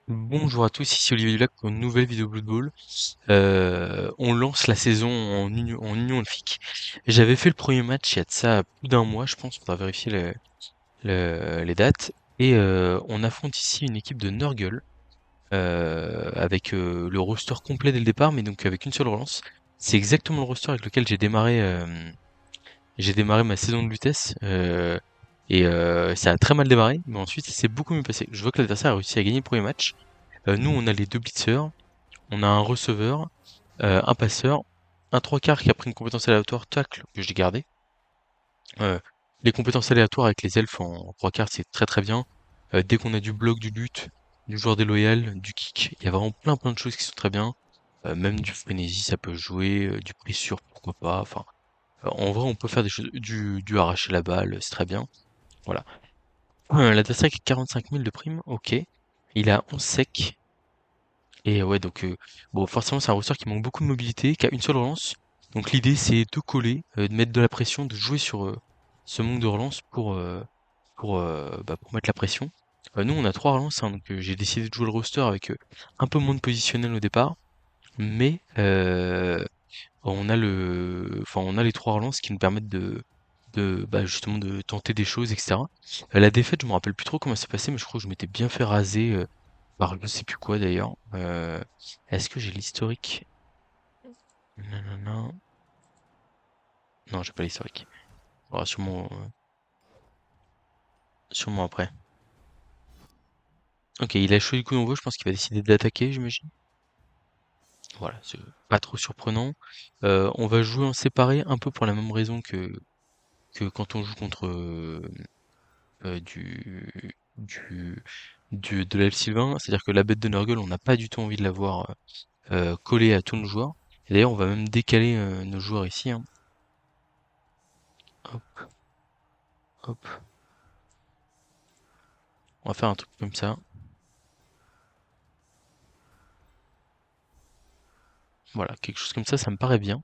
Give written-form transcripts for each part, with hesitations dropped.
Bonjour à tous, ici Olivier Dulac pour une nouvelle vidéo Blood Bowl. On lance la saison en Union Elfique. J'avais fait le premier match il y a de ça plus d'un mois, je pense, faudra vérifier les dates. Et on affronte ici une équipe de Nurgle, avec le roster complet dès le départ, mais donc avec une seule relance. C'est exactement le roster avec lequel j'ai démarré ma saison de Lutèce. Et ça a très mal démarré, mais ensuite ça s'est beaucoup mieux passé. Je vois que l'adversaire a réussi à gagner le premier match. Nous, on a les deux blitzers, on a un receveur, un passeur, un trois quarts qui a pris une compétence aléatoire tacle que j'ai gardé. Euh, les compétences aléatoires avec les elfes en trois quarts, c'est très très bien. Dès qu'on a du bloc, du lutte, du joueur déloyal, du kick, il y a vraiment plein de choses qui sont très bien. Même du frénésie, ça peut jouer, du pressure, pourquoi pas. Enfin, en vrai, on peut faire des choses, du arracher la balle, c'est très bien. Voilà. L'adversaire avec 45 000 de prime, ok. Il a 11 sec. Et ouais, donc bon, forcément, c'est un roster qui manque beaucoup de mobilité, qui a une seule relance. Donc l'idée, c'est de coller, de mettre de la pression, de jouer sur ce manque de relance pour mettre la pression. Nous, on a trois relances, hein, donc j'ai décidé de jouer le roster avec un peu moins de positionnel au départ, mais on a les trois relances qui nous permettent justement de tenter des choses, etc. La défaite, je me rappelle plus trop comment ça s'est passé, mais je crois que je m'étais bien fait raser par je sais plus quoi d'ailleurs. Est-ce que j'ai l'historique? Non, non, non. Non, j'ai pas l'historique. On sûrement après. Ok, il a choisi le coup d'envoi, je pense qu'il va décider d'attaquer, j'imagine. Voilà, c'est pas trop surprenant. On va jouer en séparé, un peu pour la même raison que quand on joue contre euh, du, du, de l'elfe Sylvain, c'est-à-dire que la bête de Nurgle, on n'a pas du tout envie de l'avoir collée à tous nos joueurs. Et d'ailleurs, on va même décaler nos joueurs ici, hein. Hop, hop. On va faire un truc comme ça. Voilà, quelque chose comme ça me paraît bien.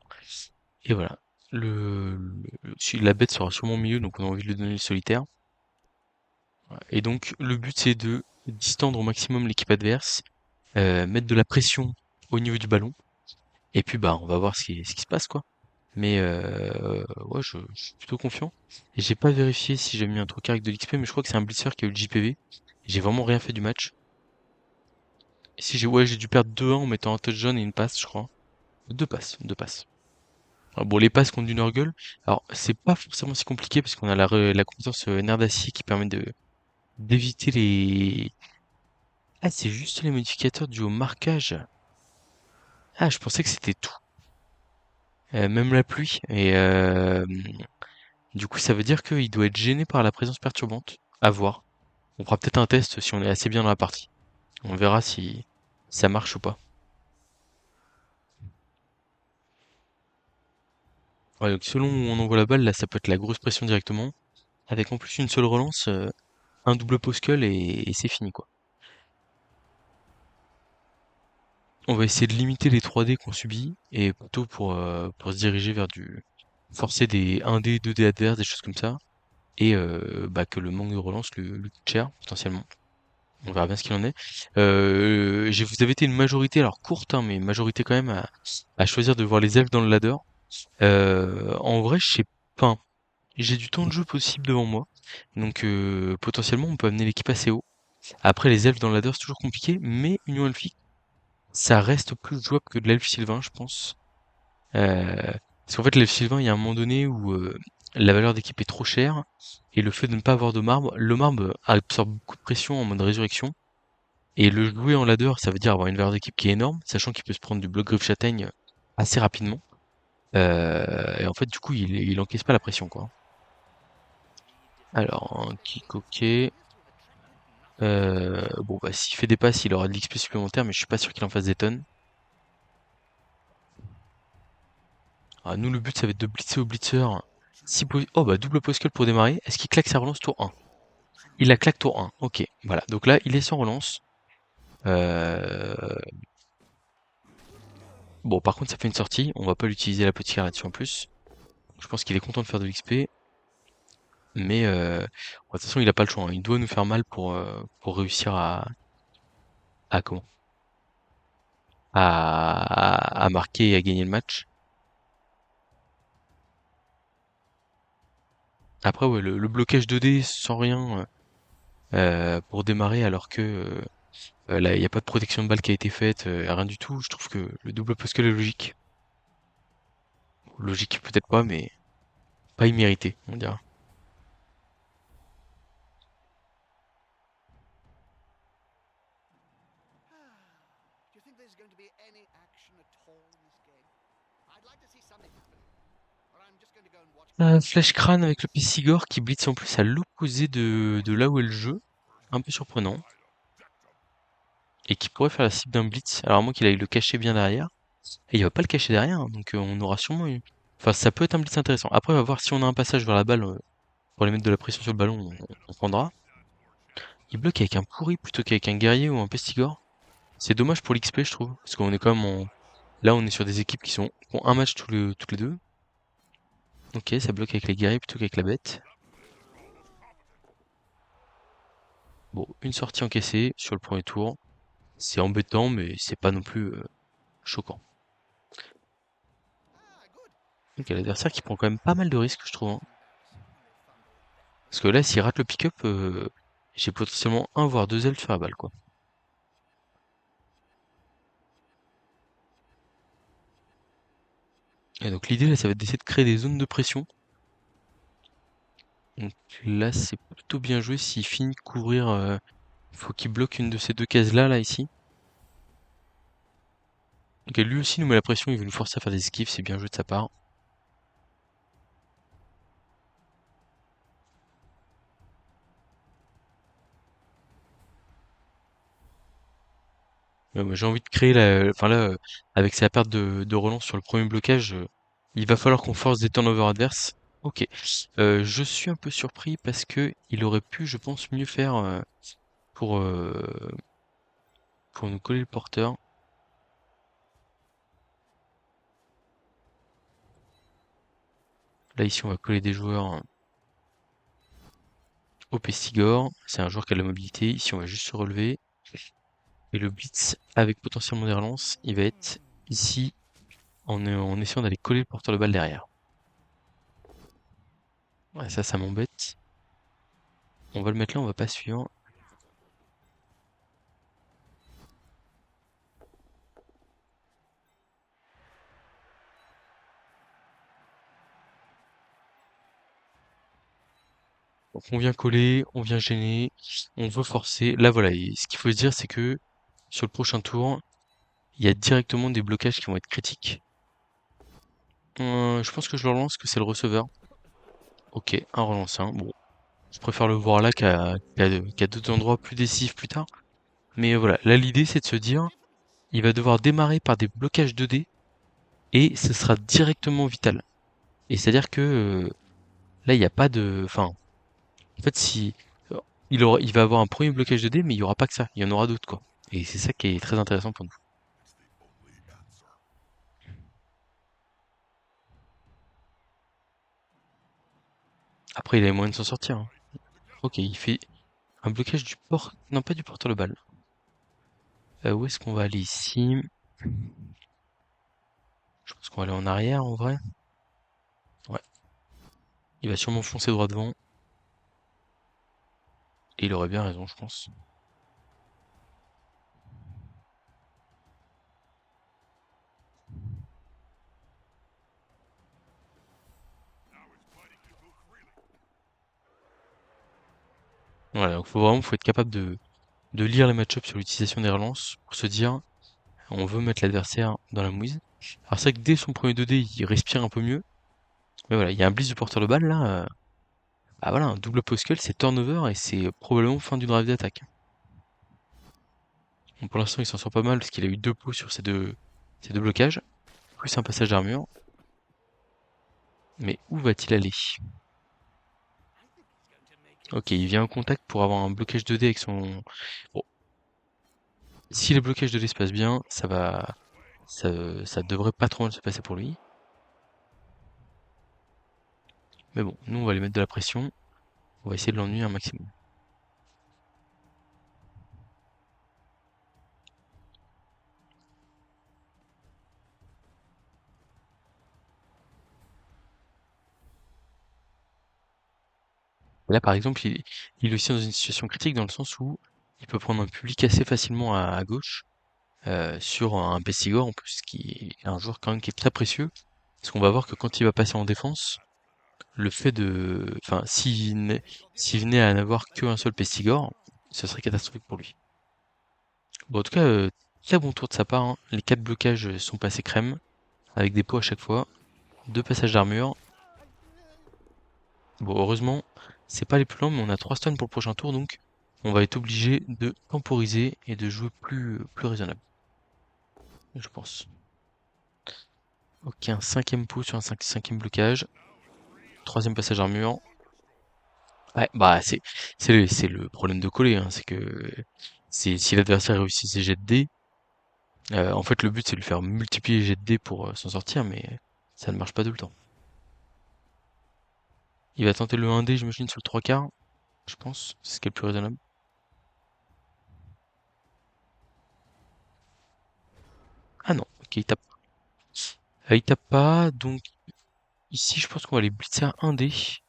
Et voilà. La bête sera sûrement au milieu, donc on a envie de lui donner le solitaire. Voilà. Et donc, le but, c'est de distendre au maximum l'équipe adverse, mettre de la pression au niveau du ballon. Et puis, bah, on va voir ce qui se passe, quoi. Mais ouais, je suis plutôt confiant. Et j'ai pas vérifié si j'ai mis un truc avec de l'XP, mais je crois que c'est un blitzer qui a eu le JPV. J'ai vraiment rien fait du match. Et si j'ai dû perdre 2-1 en mettant un touchdown et une passe, je crois. Deux passes, deux passes. Ah, bon, les passes contre du Nurgle, alors c'est pas forcément si compliqué parce qu'on a la compétence nerf d'acier qui permet de d'éviter les. Ah, c'est juste les modificateurs dus au marquage. Ah, je pensais que c'était tout. Même la pluie. Et du coup, ça veut dire qu'il doit être gêné par la présence perturbante. À voir. On fera peut-être un test si on est assez bien dans la partie. On verra si ça marche ou pas. Ouais, donc selon où on envoie la balle, là, ça peut être la grosse pression directement. Avec en plus une seule relance, un double post-cull et c'est fini, quoi. On va essayer de limiter les 3D qu'on subit et plutôt pour se diriger vers forcer des 1D, 2D adverses, des choses comme ça. Et que le manque de relance lui coûte cher, potentiellement. On verra bien ce qu'il en est. Vous avez été une majorité, alors courte, hein, mais une majorité quand même, à choisir de voir les elfes dans le ladder. En vrai, je sais pas, hein. J'ai du temps de jeu possible devant moi. Donc potentiellement, on peut amener l'équipe assez haut. Après, les elfes dans le ladder, c'est toujours compliqué, mais Union Elfique, ça reste plus jouable que de l'elfe Sylvain, je pense. Parce qu'en fait, l'elfe Sylvain, il y a un moment donné où la valeur d'équipe est trop chère, et le fait de ne pas avoir de marbre, le marbre absorbe beaucoup de pression en mode résurrection, et le jouer en ladder, ça veut dire avoir une valeur d'équipe qui est énorme, sachant qu'il peut se prendre du bloc griffe châtaigne assez rapidement. Et en fait, du coup, il encaisse pas la pression, quoi. Alors, un kick, ok. Bon, bah, s'il fait des passes, il aura de l'XP supplémentaire, mais je suis pas sûr qu'il en fasse des tonnes. Ah, nous, le but, ça va être de blitzer au blitzer. Oh, bah, double post pour démarrer. Est-ce qu'il claque sa relance tour 1? Il la claque tour 1. Ok, voilà. Donc là, il est sans relance. Euh... Bon, par contre, ça fait une sortie. On va pas l'utiliser la petite là-dessus en plus. Je pense qu'il est content de faire de l'XP. Mais de toute façon, il a pas le choix, hein. Il doit nous faire mal pour réussir À comment? À marquer et à gagner le match. Après, ouais, le blocage 2D sans rien pour démarrer alors que là, il n'y a pas de protection de balle qui a été faite, rien du tout. Je trouve que le double pascal est logique. Logique peut-être pas, mais pas immérité, on dirait. Do you think there's going to be any action at all in this game? I'd like to see something happen. Or I'm just going to go and watch Flèche crâne avec le Pissigor qui blitz en plus à l'opposé de là où est le jeu. Un peu surprenant. Et qui pourrait faire la cible d'un blitz. Alors à moins qu'il aille le cacher bien derrière. Et il va pas le cacher derrière, hein, donc on aura sûrement eu. Enfin, ça peut être un blitz intéressant. Après, on va voir si on a un passage vers la balle pour aller mettre de la pression sur le ballon, on prendra. Il bloque avec un pourri plutôt qu'avec un guerrier ou un pestigore. C'est dommage pour l'XP, je trouve. Parce qu'on est quand même en. Là, on est sur des équipes qui ont un match toutes les deux. Ok, ça bloque avec les guerriers plutôt qu'avec la bête. Bon, une sortie encaissée sur le premier tour. C'est embêtant, mais c'est pas non plus choquant. Donc, il y a l'adversaire qui prend quand même pas mal de risques, je trouve, hein. Parce que là, s'il rate le pick-up, j'ai potentiellement un voire deux ailes sur la balle, quoi. Et donc l'idée là, ça va être d'essayer de créer des zones de pression. Donc là, c'est plutôt bien joué s'il finit de couvrir. Faut qu'il bloque une de ces deux cases là, ici. Donc lui aussi nous met la pression, il veut nous forcer à faire des esquives, c'est bien joué de sa part. J'ai envie de créer enfin là, avec sa perte de relance sur le premier blocage, il va falloir qu'on force des turnovers adverses. Ok. Je suis un peu surpris parce que il aurait pu, je pense, mieux faire pour, euh, pour nous coller le porteur. Là ici on va coller des joueurs au Pestigore. C'est un joueur qui a de la mobilité. Ici on va juste se relever. Et le blitz avec potentiellement des relances, il va être ici en essayant d'aller coller le porteur de balle derrière. Ouais, ça m'embête. On va le mettre là, on va pas suivre. Donc on vient coller, on vient gêner, on veut forcer. Là voilà, et ce qu'il faut se dire c'est que sur le prochain tour, il y a directement des blocages qui vont être critiques. Je pense que je le relance, que c'est le receveur. Ok, un relance, hein. Bon, je préfère le voir là qu'à d'autres endroits plus décisifs plus tard. Mais voilà, là l'idée c'est de se dire, il va devoir démarrer par des blocages 2D et ce sera directement vital. Et c'est-à-dire que là, il n'y a pas de. Enfin, en fait, si il va avoir un premier blocage de dés, mais il n'y aura pas que ça. Il y en aura d'autres, quoi. Et c'est ça qui est très intéressant pour nous. Après, il a les moyens de s'en sortir, hein. Ok, il fait un blocage du port. Non, pas du porteur de balle. Où est-ce qu'on va aller ici? Je pense qu'on va aller en arrière en vrai. Ouais. Il va sûrement foncer droit devant. Et il aurait bien raison, je pense. Voilà, donc faut être capable de lire les match-ups sur l'utilisation des relances pour se dire on veut mettre l'adversaire dans la mouise. Alors c'est vrai que dès son premier 2D, il respire un peu mieux. Mais voilà, il y a un blitz du porteur de balle là. Ah voilà, un double postal, c'est turnover et c'est probablement fin du drive d'attaque. Bon, pour l'instant, il s'en sort pas mal parce qu'il a eu deux pots sur ces deux blocages, plus un passage d'armure. Mais où va-t-il aller? Ok, il vient en contact pour avoir un blocage 2D avec son. Bon, si les blocages 2D se passent bien, ça devrait pas trop mal se passer pour lui. Mais bon, nous on va aller mettre de la pression. On va essayer de l'ennuyer un maximum. Là, par exemple, il est aussi dans une situation critique dans le sens où il peut prendre un public assez facilement à gauche, sur un Pessigor en plus, qui est un joueur quand même qui est très précieux. Parce qu'on va voir que quand il va passer en défense, le fait de, enfin, s'il venait à n'avoir qu'un seul Pestigor, ce serait catastrophique pour lui. Bon, en tout cas, très bon tour de sa part, hein. Les 4 blocages sont passés crème, avec des pots à chaque fois, 2 passages d'armure. Bon, heureusement, c'est pas les plus lents, mais on a 3 stuns pour le prochain tour, donc on va être obligé de temporiser et de jouer plus raisonnable, je pense. Ok, un cinquième pot sur un cinquième blocage, troisième passage d'armure. Ouais, bah c'est le problème de coller, hein, c'est que si l'adversaire réussit ses jets de dés, en fait le but c'est de lui faire multiplier les jets de dés pour s'en sortir, mais ça ne marche pas tout le temps. Il va tenter le 1D, j'imagine, sur le 3 quarts, je pense, c'est ce qui est le plus raisonnable. Ah non, ok, il tape. Il tape pas, donc ici je pense qu'on va les blitzer à 1D,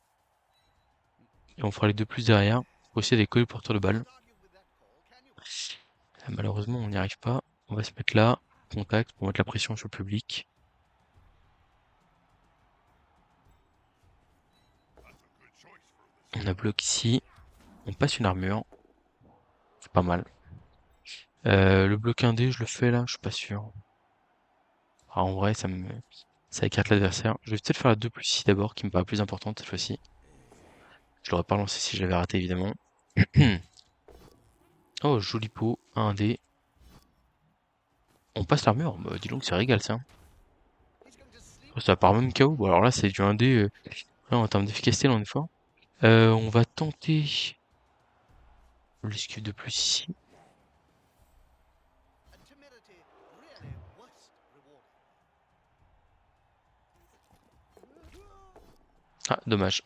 et on fera les deux plus derrière, pour essayer d'aller coller le porteur de balle. Can't argue with that call, can you? Malheureusement on n'y arrive pas, on va se mettre là, contact, pour mettre la pression sur le public. On a bloqué ici, on passe une armure, c'est pas mal. Le bloc 1D, je le fais là, je suis pas sûr. Ah, en vrai, ça écarte l'adversaire. Je vais peut-être faire la 2 plus ici d'abord, qui me paraît plus importante cette fois-ci. Je l'aurais pas lancé si je l'avais raté, évidemment. Oh, joli pot, 1D. On passe l'armure, bah, dis donc, c'est régal ça. He's going to sleep Oh, ça part même KO. Bon, alors là, c'est du 1D. Là, en termes d'efficacité, là, on est fort. On va tenter l'esquive de plus ici. and timidity really worst rewarded. Ah, dommage.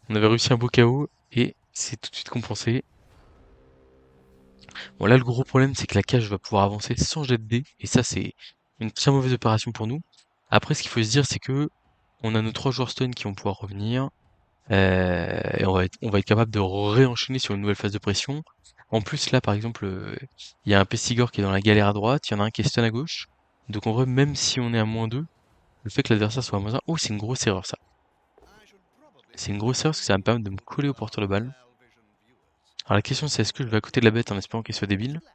On avait réussi un beau KO et c'est tout de suite compensé. Bon, là, le gros problème, c'est que la cage va pouvoir avancer sans jet de dés, et ça, c'est une très mauvaise opération pour nous. Après, ce qu'il faut se dire, c'est que on a nos 3 joueurs stun qui vont pouvoir revenir, et on va être capable de réenchaîner sur une nouvelle phase de pression. En plus, là, par exemple, il y a un Pestigor qui est dans la galère à droite, il y en a un qui est stun à gauche. Donc, en vrai, même si on est à -2, le fait que l'adversaire soit à -1, oh, c'est une grosse erreur, ça. I should probably C'est une take grosse erreur parce que ça va me permettre de me coller au porteur de balle. vision viewers. Alors, la question, c'est est-ce que je vais à côté de la bête en espérant qu'elle soit débile? Relax.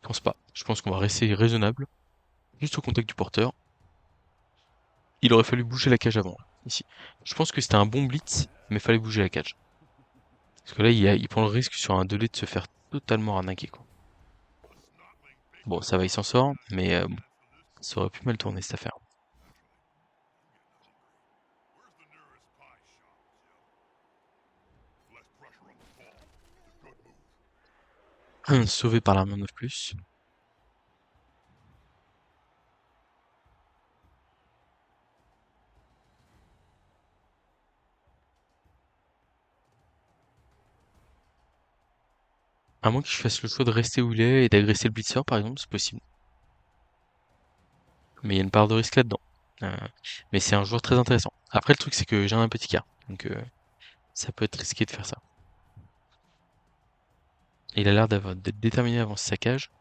Je pense pas. Je pense qu'on va rester raisonnable, juste au contact du porteur. Il aurait fallu bouger la cage avant, là, ici. Je pense que c'était un bon blitz, mais fallait bouger la cage. Parce que là, il prend le risque sur un 2D de se faire totalement arnaquer, quoi. Bon, ça va, il s'en sort, mais bon, ça aurait pu mal tourner cette affaire. Sauvé par l'armure 9+. À moins que je fasse le choix de rester où il est et d'agresser le blitzer, par exemple, c'est possible. Mais il y a une part de risque là-dedans. Euh, mais c'est un joueur très intéressant. Après, le truc, c'est que j'ai un petit quart. Donc, ça peut être risqué de faire ça. Il a l'air d'être déterminé à avancer sa cage.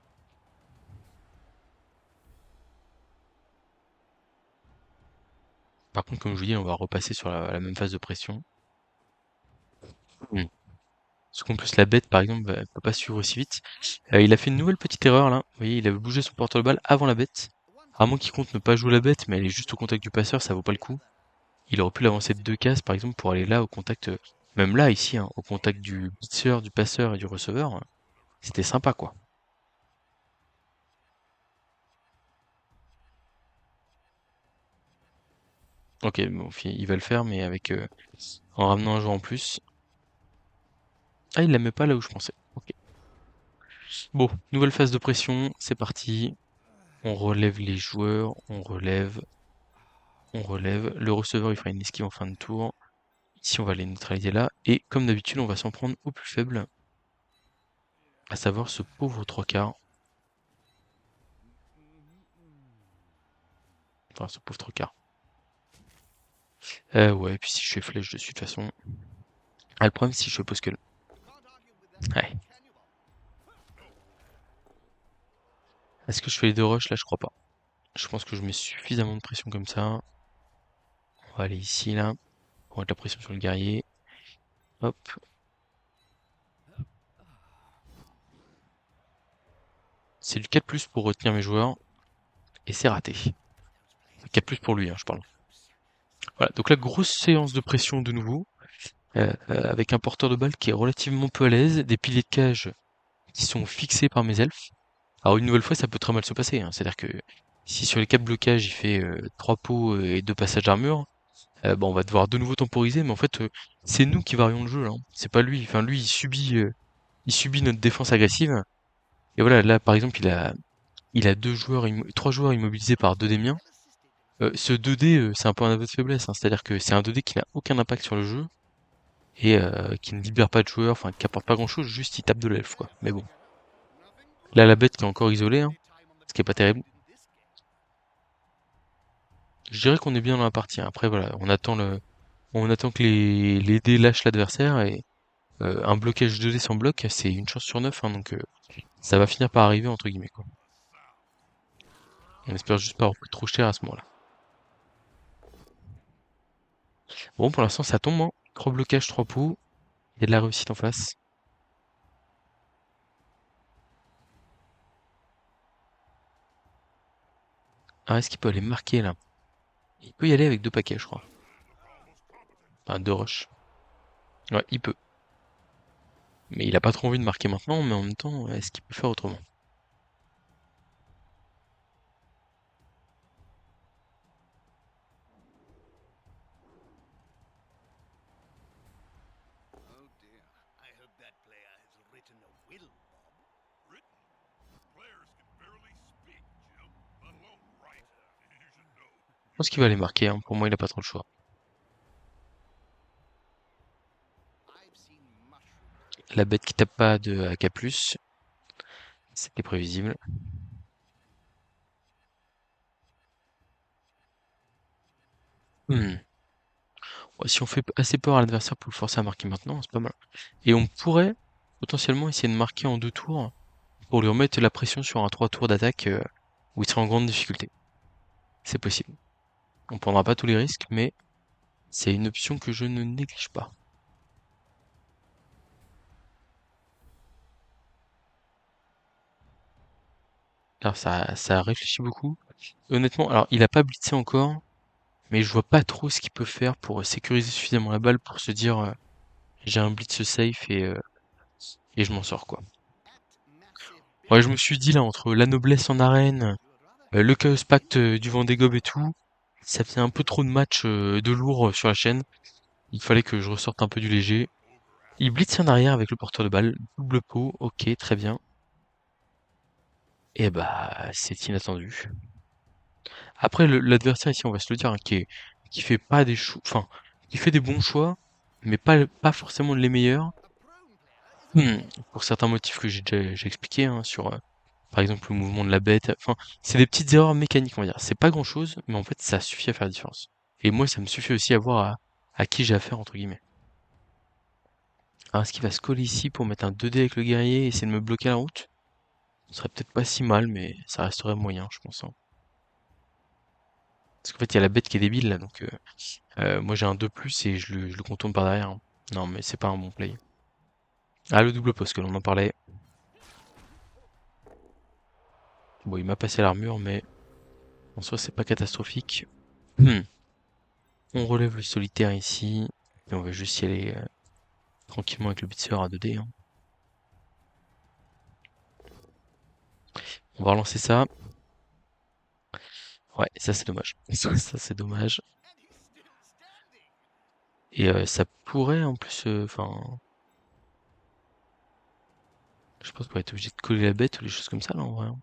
Par contre, comme je vous dis, on va repasser sur la même phase de pression. Hmm. Parce qu'en plus, la bête, par exemple, elle peut pas suivre aussi vite. Il a fait une nouvelle petite erreur, là. Vous voyez, il avait bougé son porteur de balle avant la bête. One À thing moins qu'il compte ne pas jouer la bête, mais elle est juste au contact du passeur, ça vaut pas le coup. Il aurait pu l'avancer de 2 cases, par exemple, pour aller là, au contact... même là, ici, hein, au contact du blitzer, du passeur et du receveur. C'était sympa, quoi. Ok, bon, il va le faire, mais avec... en ramenant un joueur en plus. Ah, il la met pas là où je pensais. Ok. Bon, nouvelle phase de pression, c'est parti. On relève les joueurs, on relève, on relève. Le receveur, il fera une esquive en fin de tour. Ici, on va les neutraliser là. Et comme d'habitude, on va s'en prendre au plus faible, à savoir ce pauvre 3 quarts. Enfin, ce pauvre 3 quarts. Ouais, puis si je fais flèche dessus, de toute façon. Ah, le problème, si je pose que... You can't argue with that, Ouais. can you, Bob? Est-ce que je fais les deux rushs? Là, je crois pas. Je pense que je mets suffisamment de pression comme ça. On va aller ici, là. On va mettre la pression sur le guerrier. Hop. C'est du 4+ pour retenir mes joueurs. Et c'est raté. 4+ pour lui, hein, je parle. Voilà, donc là, grosse séance de pression de nouveau. Avec un porteur de balle qui est relativement peu à l'aise. Des piliers de cage qui sont fixés par mes elfes. Alors une nouvelle fois, ça peut très mal se passer, hein. C'est-à-dire que si sur les 4 blocages, il fait 3 pots et 2 passages d'armure, bah, on va devoir de nouveau temporiser, mais en fait, c'est nous qui varions le jeu, là, hein. C'est pas lui. Enfin, lui, il subit notre défense agressive. Et voilà, là, par exemple, il a 3 joueurs immobilisés par 2 des miens. Ce 2D, c'est un peu un aveu de faiblesse, hein. C'est-à-dire que c'est un 2D qui n'a aucun impact sur le jeu et qui ne libère pas de joueurs, enfin, qui apporte pas grand-chose, juste il tape de l'elfe, quoi. Mais bon. Là, la bête qui est encore isolée, hein, ce qui est pas terrible. Je dirais qu'on est bien dans la partie, hein. Après, voilà, on attend que les dés lâchent l'adversaire et un blocage 2D sans bloc, c'est une chance sur 9, hein, donc ça va finir par arriver, entre guillemets, quoi. On espère juste pas avoir pris trop cher à ce moment-là. Bon, pour l'instant, ça tombe, hein. 3 blocages, 3 pots. Il y a de la réussite en face. Ah, est-ce qu'il peut aller marquer, là? Il peut y aller avec 2 paquets, je crois. Enfin, 2 rushs. Ouais, il peut. Mais il a pas trop envie de marquer maintenant, mais en même temps, est-ce qu'il peut faire autrement? Oh dear. I hope that player has written a will, Bob. Written? Players can barely speak, Jim, let alone write. You should know. Je pense qu'il va aller marquer, hein. Pour moi, il a pas trop le choix. I've seen mushrooms. La bête qui tape pas de AK+, c'était prévisible. Hmm. Ouais, si on fait assez peur à l'adversaire pour le forcer à marquer maintenant, c'est pas mal. Et on pourrait potentiellement essayer de marquer en 2 tours pour lui remettre la pression sur un 3 tours d'attaque où il sera en grande difficulté. C'est possible. On prendra pas tous les risques, mais c'est une option que je ne néglige pas. Alors ça réfléchit beaucoup. Honnêtement, alors il a pas blitzé encore, mais je vois pas trop ce qu'il peut faire pour sécuriser suffisamment la balle pour se dire j'ai un blitz safe et je m'en sors quoi. At massive Ouais, je me bidding, suis dit là entre la noblesse en arène, you would rather le have Chaos a Pact bit du of Vendée Globe et tout, ça faisait un peu trop de matchs de lourd sur la chaîne. Il fallait que je ressorte un peu du léger. Il blitz en arrière avec le porteur de balle, double pot, ok, très bien. Et bah, c'est inattendu. Après, l'adversaire ici, on va se le dire, hein, qui fait pas des choix, enfin, qui fait des bons choix, mais pas forcément les meilleurs. a prone player is a Hmm, player. pour certains motifs que j'ai expliqué, hein, sur, par exemple, le mouvement de la bête. Enfin, c'est des petites erreurs mécaniques, on va dire. C'est pas grand-chose, mais en fait, ça suffit à faire la différence. Et moi, ça me suffit aussi à voir à qui j'ai affaire, entre guillemets. Alors, est-ce qu'il va se coller ici pour mettre un 2D avec le guerrier et essayer de me bloquer la route? Ce serait peut-être pas si mal, mais ça resterait moyen, je pense, hein. Parce qu'en fait, il y a la bête qui est débile, là, donc moi j'ai un 2+ et je le contourne par derrière, hein. Non, mais c'est pas un bon play. Ah, le double post, que l'on en parlait. Bon, il m'a passé l'armure, mais en soi, c'est pas catastrophique. Hmm. On relève le solitaire ici, et on va juste y aller tranquillement avec le blitzer à 2D, hein. On va relancer ça. Ouais, ça c'est dommage. Ça c'est dommage. And he's still standing. Et ça pourrait en plus, enfin, je pense qu'on va être obligé de coller la bête ou des choses comme ça là en vrai, hein.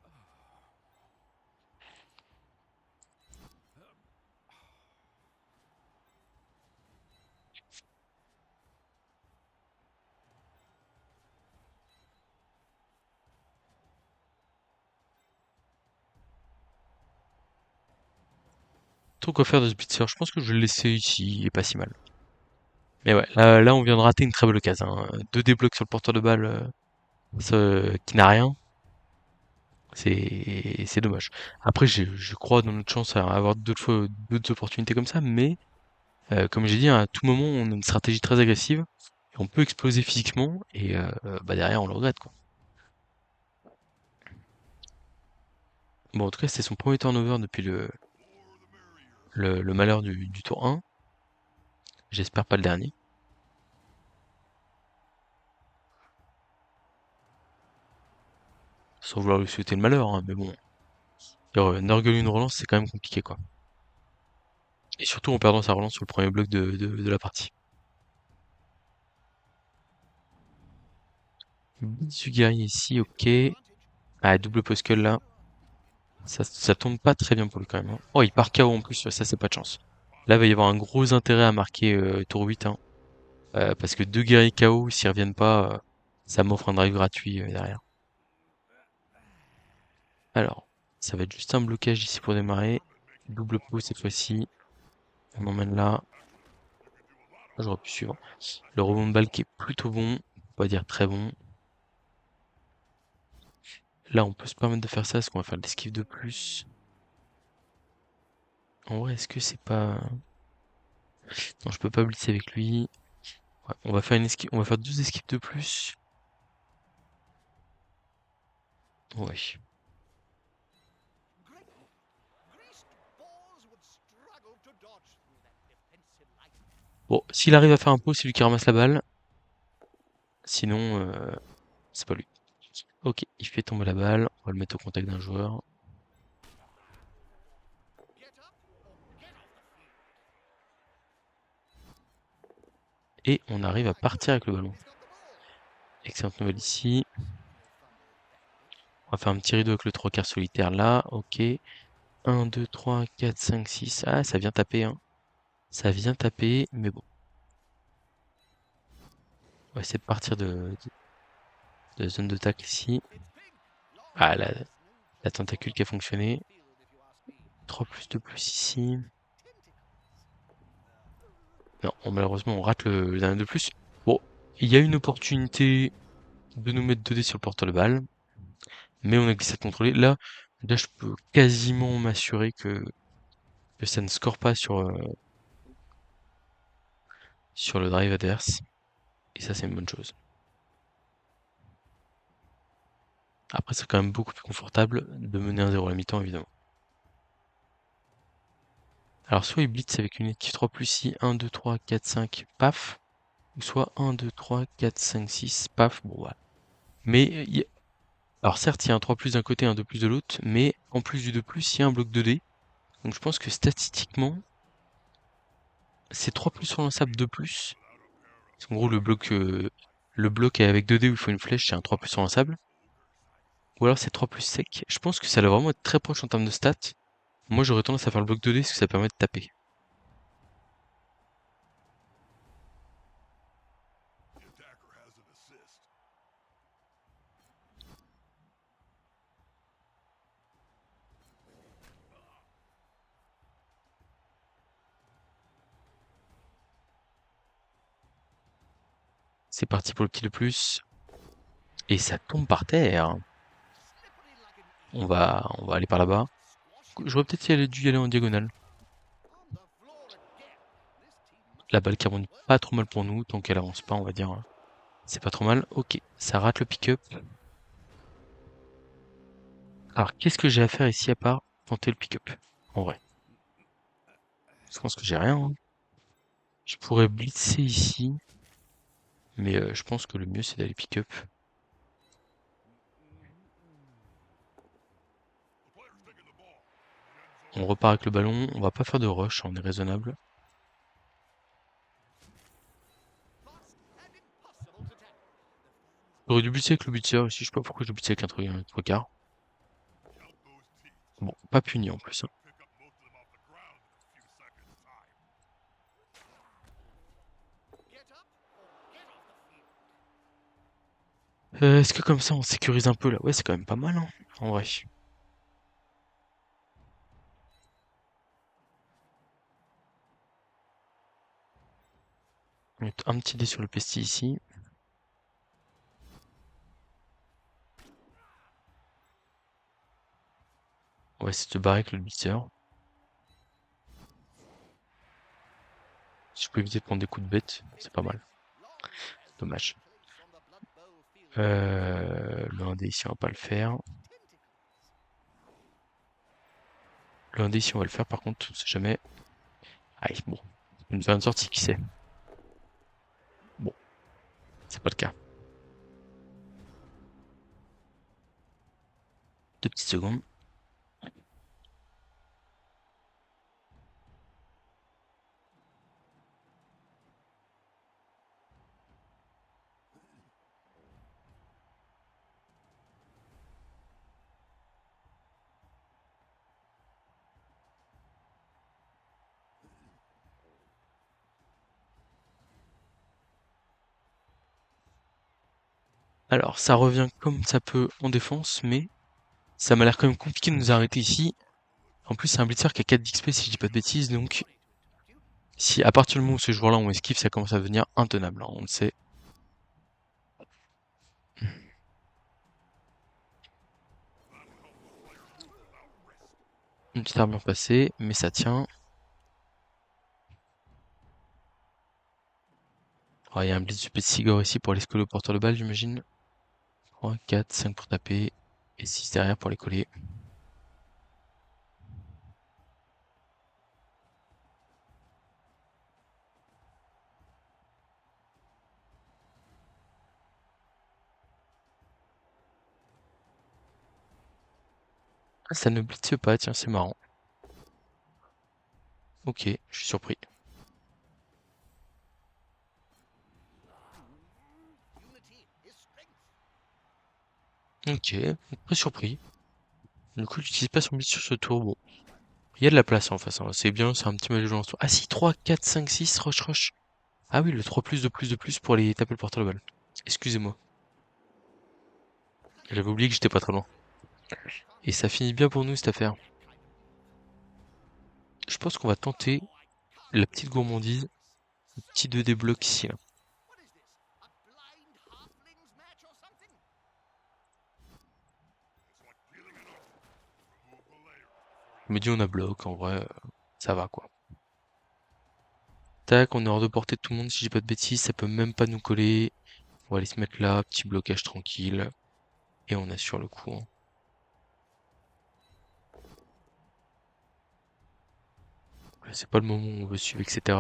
Trop quoi faire de ce blitzer. Je pense que je vais le laisser ici, il est pas si mal. Mais ouais, là, on vient de rater une très belle occasion, hein. Deux déblocs sur le porteur de balle qui n'a rien. C'est dommage. Après, je crois dans notre chance à avoir d'autres fois d'autres opportunités comme ça, mais comme j'ai dit, hein, à tout moment, on a une stratégie très agressive, et on peut exploser physiquement, et bah derrière, on le regrette, quoi. Bon, en tout cas, c'était son premier turnover depuis le malheur du tour 1. J'espère pas le dernier. Sans vouloir lui souhaiter le malheur, hein, mais bon. Nurgle une relance, c'est quand même compliqué, quoi. Et surtout en perdant sa relance sur le premier bloc de la partie. Du guerrier ici, ok. Ah, double poskel là. Ça tombe pas très bien pour lui quand même, hein. Oh, il part KO en plus, ça c'est pas de chance. Là, il va y avoir un gros intérêt à marquer tour 8, hein. Parce que deux guerriers KO, s'ils reviennent pas, ça m'offre un drive gratuit derrière. Alors, ça va être juste un blocage ici pour démarrer. Double pot cette fois-ci. On emmène là. J'aurais pu suivre. Le rebond de balle qui est plutôt bon. On peut pas dire très bon. Là, on peut se permettre de faire ça. Est-ce qu'on va faire de l'esquive de plus? En vrai, est-ce que c'est pas... Non, je peux pas blitzer avec lui. Ouais, on va faire une esquive. On va faire deux esquives de plus. Ouais. Bon, s'il arrive à faire un pot, c'est lui qui ramasse la balle. Sinon, c'est pas lui. Ok, il fait tomber la balle. On va le mettre au contact d'un joueur. Et on arrive à partir avec le ballon. Excellente nouvelle ici. On va faire un petit rideau avec le 3 quarts solitaire là. Ok. 1, 2, 3, 4, 5, 6. Ah, ça vient taper, hein. Ça vient taper, mais bon. On va essayer de partir de zone de tacle ici. Ah, la tentacule qui a fonctionné. 3 plus 2 plus ici. Non, malheureusement, on rate le dernier de plus. Bon, il y a une opportunité de nous mettre 2 dés sur le porteur de balle, mais on a glissade contrôlée. Là, je peux quasiment m'assurer que ça ne score pas sur le drive adverse. Et ça, c'est une bonne chose. Après, c'est quand même beaucoup plus confortable de mener 1-0 à la mi-temps, évidemment. Alors, soit il blitz avec une équipe 3 plus i, 1, 2, 3, 4, 5, paf. Ou soit 1, 2, 3, 4, 5, 6, paf. Bon, voilà. Mais, alors certes, il y a un 3 plus d'un côté, un 2 plus de l'autre, mais en plus du 2 plus, il y a un bloc 2D. Donc je pense que statistiquement, c'est 3 plus relançable 2 plus. En gros, le bloc est avec 2D où il faut une flèche, c'est un 3 plus relançable. Ou alors c'est 3 plus sec. Je pense que ça va vraiment être très proche en termes de stats. Moi, j'aurais tendance à faire le bloc 2D parce que ça permet de taper. The attacker has an assist. C'est parti pour le petit de plus. Et ça tombe par terre. On va aller par là-bas. J'aurais peut-être dû y aller en diagonale. La balle qui rebondit pas trop mal pour nous, tant qu'elle avance pas, on va dire, hein. C'est pas trop mal. Ok, ça rate le pick-up. Alors, qu'est-ce que j'ai à faire ici à part tenter le pick-up? En vrai. Je pense que j'ai rien, hein. Je pourrais blitzer ici, mais je pense que le mieux c'est d'aller pick-up. On repart avec le ballon, on va pas faire de rush, on est raisonnable. J'aurais dû blitzer avec le buteur aussi, je sais pas pourquoi je blitzer avec un 3 quarts. Bon, pas puni en plus, hein. Pick up most of them off the ground in a few seconds' time. Est-ce que comme ça on sécurise un peu là? Ouais, c'est quand même pas mal, hein, en vrai. On va mettre un petit dé sur le pestis ici. On va essayer de se barrer avec le blitzer. Si je peux éviter de prendre des coups de bête, c'est pas mal. Dommage. Le 1D ici, on va pas le faire. Le 1D ici, on va le faire par contre, on sait jamais. Aïe, bon. On va nous faire une sortie, qui sait. Bon, c'est pas le cas. 2 petites secondes. Alors, ça revient comme ça peut en défense, mais ça m'a l'air quand même compliqué de nous arrêter ici. En plus, c'est un blitzer qui a 4 d'XP si je dis pas de bêtises, donc si à partir du moment où ce joueur-là on esquive, ça commence à devenir intenable, hein, on le sait. Une petite armure passée, mais ça tient. Oh, il y a un blitz du Petsigor ici pour aller coller au porteur de balle, j'imagine. 3, 4, 5 pour taper, et 6 derrière pour les coller. Ah, ça ne blitze pas, tiens, c'est marrant. Ok, je suis surpris. Ok, très surpris. Du coup, j'utilise pas son blitz sur ce tour, bon. Il y a de la place en face, hein. C'est bien, c'est un petit match de jeu en soi. Ah si, 3, 4, 5, 6, rush, rush. Ah oui, le 3 plus de plus de plus pour aller taper le porteur de balle. Excusez-moi. J'avais oublié que j'étais pas très loin. Et ça finit bien pour nous cette affaire. Je pense qu'on va tenter la petite gourmandise. Le petit 2D bloc ici, là. Je me dis on a bloc, en vrai, ça va quoi. Tac, on est hors de portée de tout le monde, si j'ai pas de bêtises, ça peut même pas nous coller. On va aller se mettre là, petit blocage tranquille. Et on assure le coup, hein. C'est pas le moment où on veut suivre, etc.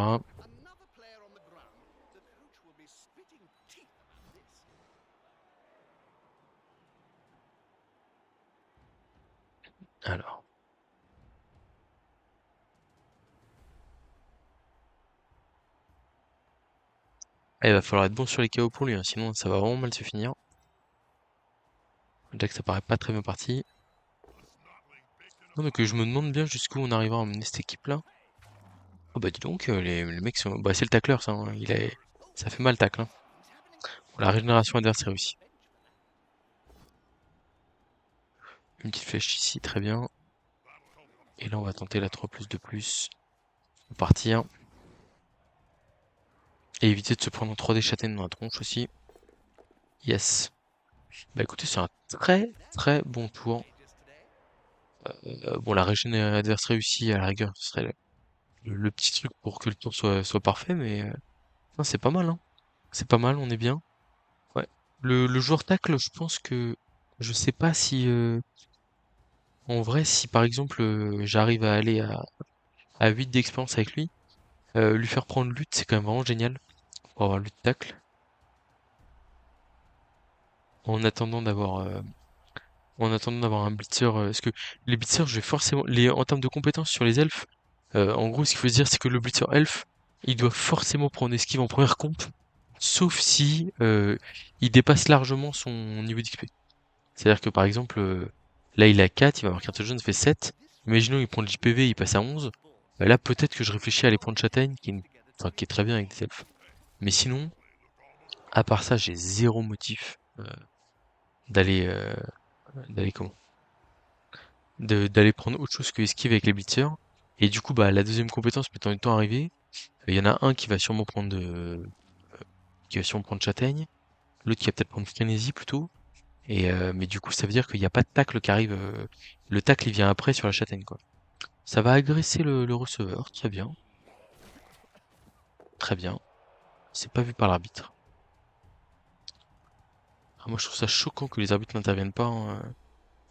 Alors. Ah, il va falloir être bon sur les KO pour lui, hein, sinon ça va vraiment mal se finir. Déjà que ça paraît pas très bien parti. Non, donc je me demande bien jusqu'où on arrivera à emmener cette équipe-là. Oh bah dis donc, les mecs sont... Bah c'est le tacleur ça, hein. Ça fait mal tacle, hein. Bon, la régénération adverse réussie. Une petite flèche ici, très bien. Et là on va tenter la 3 plus de plus. On va partir. Et éviter de se prendre en 3D châtaigne dans la tronche aussi. Yes. Bah écoutez, c'est un très très bon tour. Bon, la régène adverse réussie, à la rigueur, ce serait le petit truc pour que le tour soit parfait, mais non, c'est pas mal, hein. C'est pas mal, on est bien. Ouais. Le joueur tacle, je pense que je sais pas si en vrai, si par exemple j'arrive à aller à 8 d'expérience avec lui, lui faire prendre lutte, c'est quand même vraiment génial pour avoir lutte tacle. En attendant d'avoir un blitzer, parce que les blitzers, je vais forcément en termes de compétences sur les elfes, en gros, ce qu'il faut se dire, c'est que le blitzer elfe, il doit forcément prendre esquive en première comp, sauf si il dépasse largement son niveau d'XP. C'est-à-dire que par exemple, là il a 4, il va avoir carte jaune, ça fait 7. Imaginons il prend le JPV, il passe à 11. Bah là peut-être que je réfléchis à aller prendre Châtaigne, enfin, qui est très bien avec des elfes. Mais sinon, à part ça, j'ai zéro motif d'aller d'aller comment? D'aller prendre autre chose que esquive avec les blitzers. Et du coup, bah la deuxième compétence mettant du temps à arriver, il y en a un qui va sûrement prendre qui va sûrement prendre Châtaigne, l'autre qui va peut-être prendre Frénésie plutôt, et mais du coup ça veut dire qu'il n'y a pas de tacle qui arrive, le tacle il vient après sur la Châtaigne quoi. Ça va agresser le receveur, très bien, très bien. C'est pas vu par l'arbitre. Ah, moi je trouve ça choquant que les arbitres n'interviennent pas hein,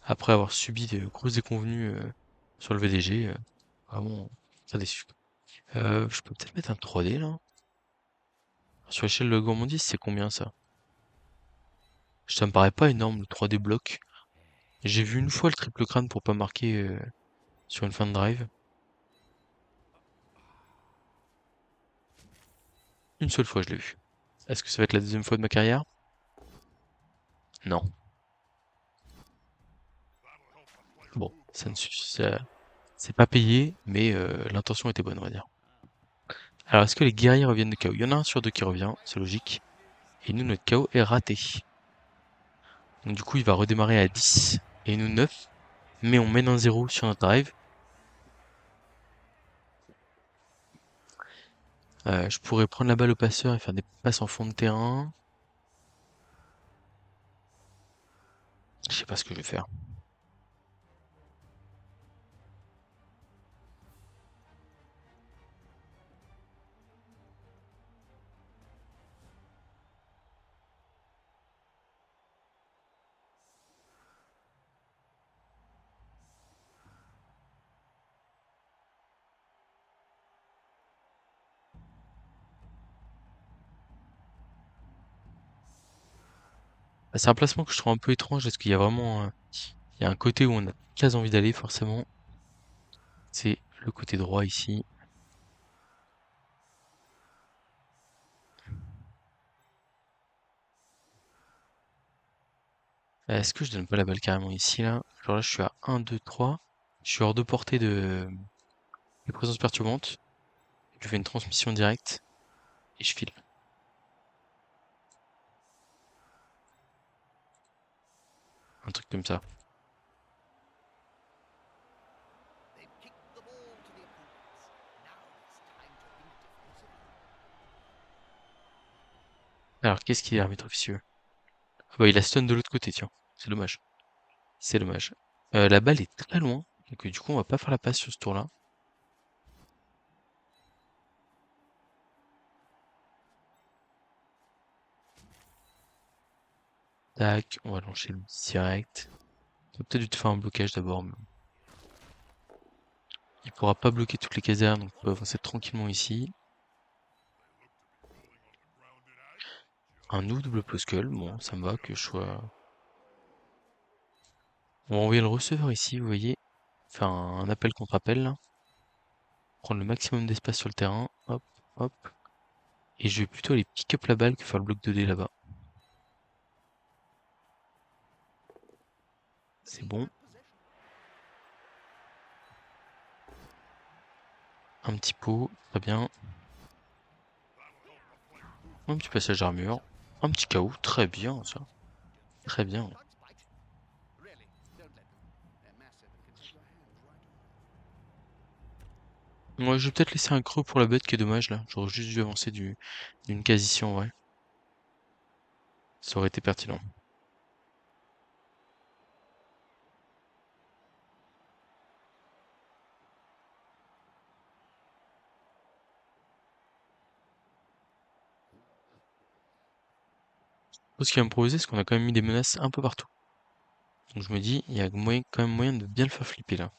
après avoir subi de grosses déconvenues sur le VDG. Vraiment très déçu. Je peux peut-être mettre un 3D là. Sur l'échelle de gourmandise, c'est combien ça? Ça me paraît pas énorme le 3D bloc. J'ai vu une fois le triple crâne pour pas marquer sur une fin de drive. Une seule fois je l'ai vu. Est-ce que ça va être la deuxième fois de ma carrière? Non. Bon, ça ne c'est pas payé, mais l'intention était bonne, on va dire. Alors, est-ce que les guerriers reviennent de KO? Il y en a un sur deux qui revient, c'est logique. Et nous, notre KO est raté. Donc du coup, il va redémarrer à 10 et nous 9. Mais on mène un 0 sur notre drive. Je pourrais prendre la balle au passeur et faire des passes en fond de terrain. Je sais pas ce que je vais faire. Bah, c'est un placement que je trouve un peu étrange parce qu'il y a vraiment il y a un côté où on a très envie d'aller forcément. C'est le côté droit ici. Est-ce que je donne pas la balle carrément ici là? Genre là je suis à 1, 2, 3. Je suis hors de portée de présence perturbante. Je fais une transmission directe et je file. Un truc comme ça. They've kicked the ball to the opponents. Now it's time to think defensively. Alors qu'est-ce qu'il est arbitre officieux? Ah bah il a stun de l'autre côté, tiens. C'est dommage. C'est dommage. La balle est très loin. Donc du coup on va pas faire la passe sur ce tour-là. Tac, on va lancer le direct. On va peut-être dû te faire un blocage d'abord. Mais il pourra pas bloquer toutes les cases derrière, donc on peut avancer tranquillement ici. Un ou double poscull, bon, ça me va que je sois. On va envoyer le receveur ici, vous voyez. Faire un appel contre appel là. Prendre le maximum d'espace sur le terrain. Hop, hop. Et je vais plutôt aller pick up la balle que faire le bloc 2D là-bas. C'est Keep bon. that possession. Un petit pot, très bien. Un petit passage d'armure. Un petit KO, très bien ça. Just Très let the bien. slugs bite. Really, don't let them. They're massive and can take your hands right off. Moi, je vais peut-être laisser un creux pour la bête qui est dommage là. J'aurais juste dû avancer d'une case ici en vrai. Ça aurait été pertinent. Ce qui va me proposer, c'est qu'on a quand même mis des menaces un peu partout. Donc je me dis, il y a moyen, quand même moyen de bien le faire flipper là.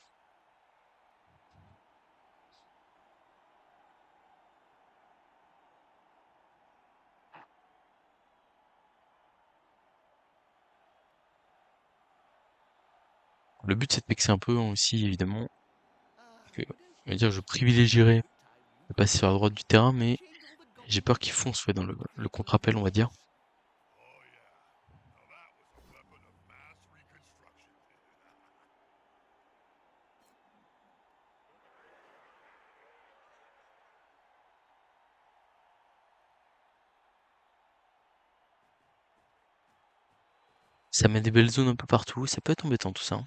Le but c'est de pexer un peu hein, aussi évidemment. Que, You don't on va think dire, je this is the privilégierais only time you de can passer sur la droite du terrain, mais change all the j'ai goblins peur qu'il into fonce ouais, dans le regular contre-appel, on va dire. Oh yeah. Now that was a weapon of mass reconstruction. Ça met des belles zones un peu partout, ça peut être embêtant tout ça, hein.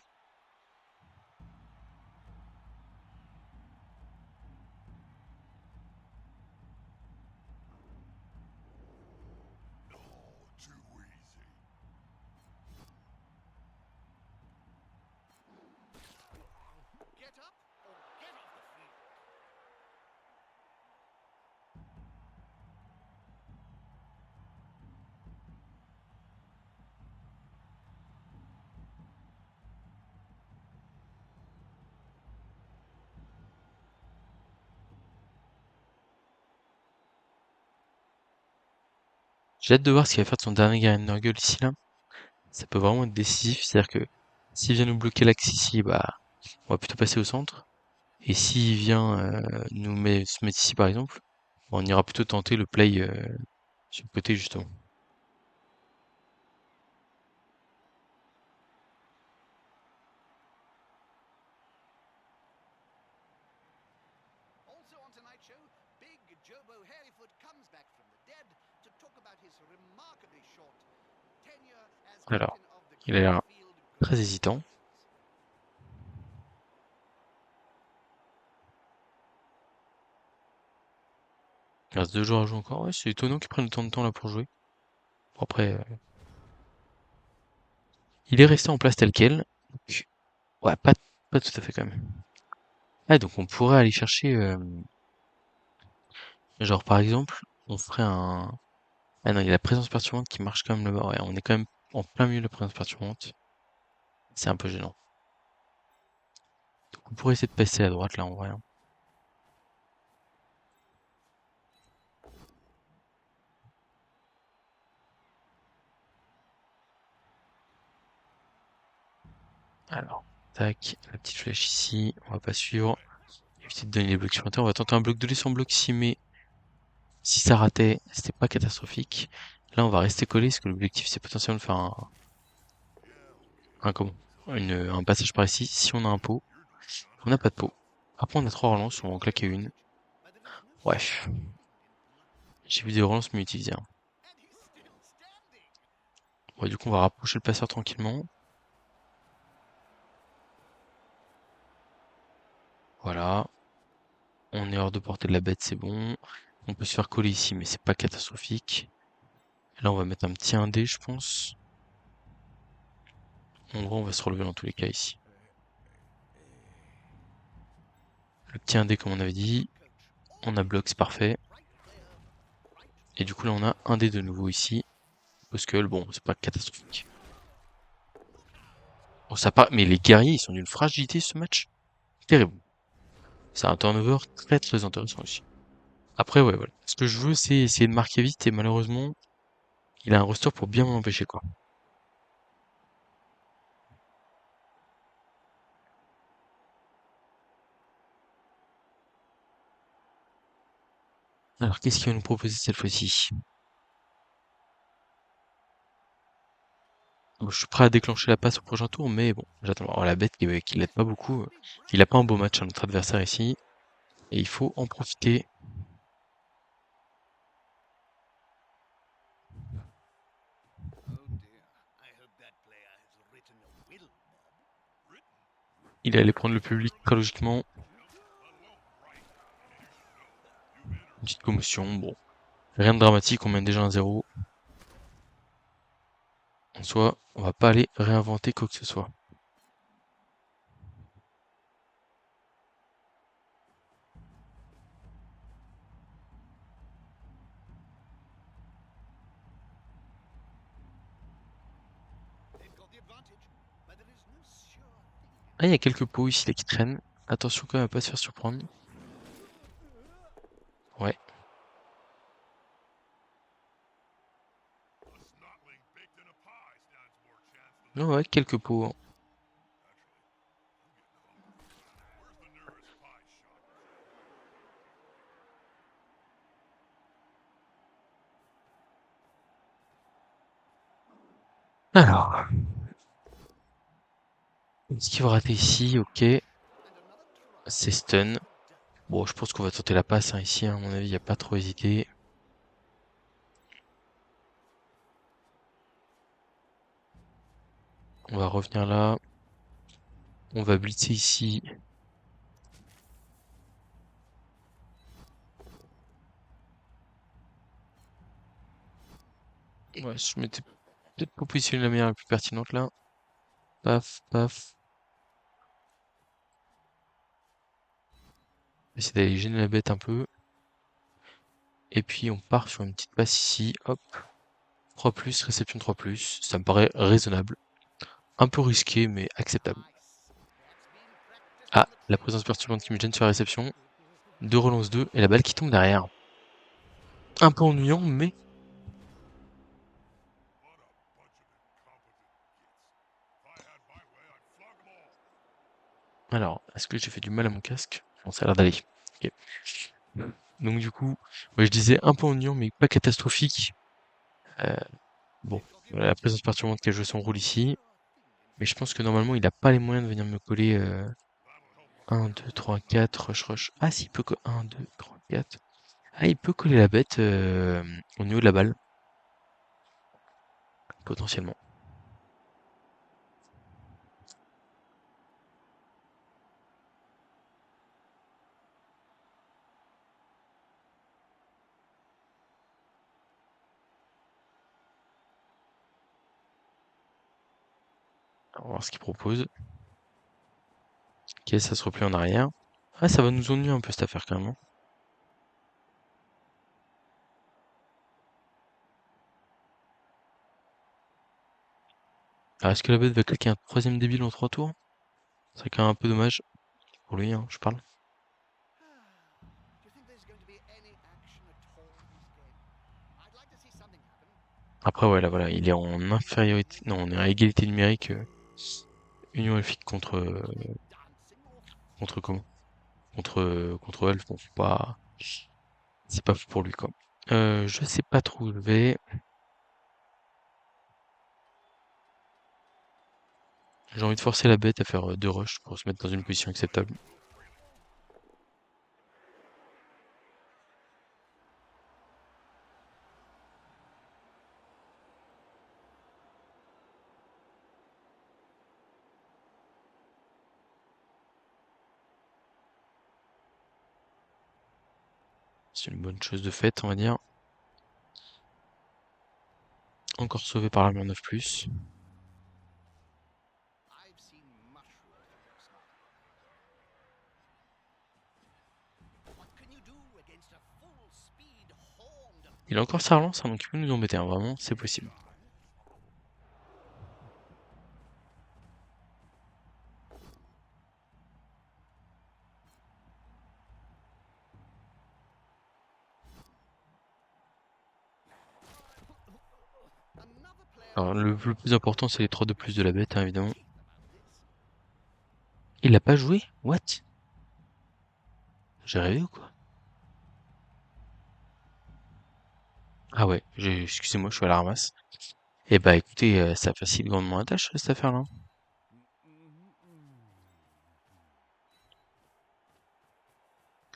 J'ai hâte de voir ce qu'il va faire de son dernier Garen Nurgle ici là. Ça peut vraiment être décisif, c'est-à-dire que s'il vient nous bloquer l'axe ici, bah on va plutôt passer au centre. Et s'il vient se mettre ici par exemple, on ira plutôt tenter le play sur le côté justement. Also on tonight's show, Big Jobo Hairyfoot comes back from the dead to talk about his remarkably short tenure as Alors, captain of the il a l'air Greenfield très Green hésitant. Angels. Il reste 2 joueurs à jouer encore. Ouais, c'est étonnant qu'ils prennent autant de temps là pour jouer. Bon, après, il est resté en place tel quel. Donc, ouais, pas tout à fait quand même. Ah, donc on pourrait aller chercher, genre par exemple, on ferait un... Ah non, il y a la présence perturbante qui marche quand même là-bas. Ouais, on est quand même en plein milieu de la présence perturbante. C'est un peu gênant. Donc on pourrait essayer de passer à droite là en vrai, hein. Alors, tac, la petite flèche ici, on va pas suivre. Éviter de donner les blocs supplémentaires. On va tenter un bloc de laisser en bloc ici, mais si ça ratait, c'était pas catastrophique. Là, on va rester collé, parce que l'objectif, c'est potentiellement de faire comment? Un passage par ici, si on a un pot. On n'a pas de pot. Après, on a 3 relances, on va en claquer une. But there is no Bref, sign of movement in blood, j'ai vu des relances mieux utilisées, hein. and he's still standing. Ouais, du coup, on va rapprocher le passeur tranquillement. Voilà. On est hors de portée de la bête, c'est bon. On peut se faire coller ici, mais c'est pas catastrophique. Là, on va mettre un petit 1D, je pense. En gros, on va se relever dans tous les cas ici. Le petit 1D, comme on avait dit. On a bloc, c'est parfait. Right player, right Et du coup, là, on a un D de nouveau ici. Parce que, bon, c'est pas catastrophique. Bon, ça part... Mais les guerriers, ils sont d'une fragilité, ce match. Terrible. C'est un turnover très très intéressant aussi. Après, ouais, voilà. Ce que je veux, c'est essayer de marquer vite, et malheureusement, il a un roster pour bien m'empêcher, quoi. Alors, qu'est-ce qu'il va nous proposer cette fois-ci? Bon, je suis prêt à déclencher la passe au prochain tour, mais bon, j'attends. Alors, la bête qui l'aide pas beaucoup. Il a pas un beau match à notre adversaire ici, et il faut en profiter. Oh dear. I hope that player has written a will, Bob. Il est allé prendre le public très logiquement. Une petite commotion, bon. Rien de dramatique, on mène déjà un 0. En soi, on va pas aller réinventer quoi que ce soit. They've got the advantage, but there is no sure thing. Ah, il y a quelques pots ici là qui traînent. Attention quand même à pas se faire surprendre. Ouais. Non, ouais, quelques pots, hein. Alors, est-ce qu'il va rater ici? Ok. And another try. C'est stun. Bon, je pense qu'on va tenter la passe, hein, ici, hein, à mon avis, il n'y a pas trop hésité. On va revenir là. On va blitzer ici. Ouais, je m'étais peut-être pas positionné la manière la plus pertinente là. Paf, paf. Essayer d'aller gêner la bête un peu. Et puis on part sur une petite passe ici. Hop. 3+, réception 3+. Ça me paraît raisonnable. Un peu risqué, mais acceptable. Nice. That's been practiced Ah, on the la training présence ground. perturbante qui me gêne sur la réception. 2 relances 2 et la balle qui tombe derrière. Un peu ennuyant, mais Alors, est-ce que j'ai fait du mal à mon casque? Bon, ça a l'air d'aller. Ok. Donc du coup, ouais, je disais un peu ennuyant, mais pas catastrophique. Euh, bon, voilà, la présence perturbante qui a joué son rôle ici. Mais je pense que normalement, il a pas les moyens de venir me coller 1, 2, 3, 4, rush, rush. Ah si, il peut 1, 2, 3, 4. Ah, il peut coller la bête au niveau de la balle, potentiellement. On va voir ce qu'il propose. Ok, ça se replie en arrière. Ah, ça va nous ennuyer un peu cette affaire quand même, hein. Ah, est-ce que la bête va claquer un troisième débile en 3 tours? C'est quand même un peu dommage pour lui, hein, je parle. Do you think there's going to be any action at all in this game? I'd like to see something happen. Après, ouais, là, voilà, il est en infériorité. Non, on est à égalité numérique. Union Elfique contre, Dancing or contre fighting? comment? Contre Elf. Bon, c'est pas fou pour lui, quoi. Je sais pas trop où je vais. J'ai envie de forcer la bête à faire 2 rushs pour se mettre dans une position acceptable. C'est une bonne chose de faite, on va dire. Encore sauvé par l'armure 9+. I've seen mushrooms that look smart. What can you do against a full speed horned Il a encore sa relance, hein, donc il peut nous embêter, hein, vraiment, c'est possible. another player Alors, has le plus important, c'est les 3 de plus de la bête, hein, évidemment. teeth about this? Il a pas joué? What? J'ai rêvé ou quoi? Ah ouais, excusez-moi, je suis à la ramasse. Eh bah écoutez, ça facilite grandement la tâche, cette affaire-là.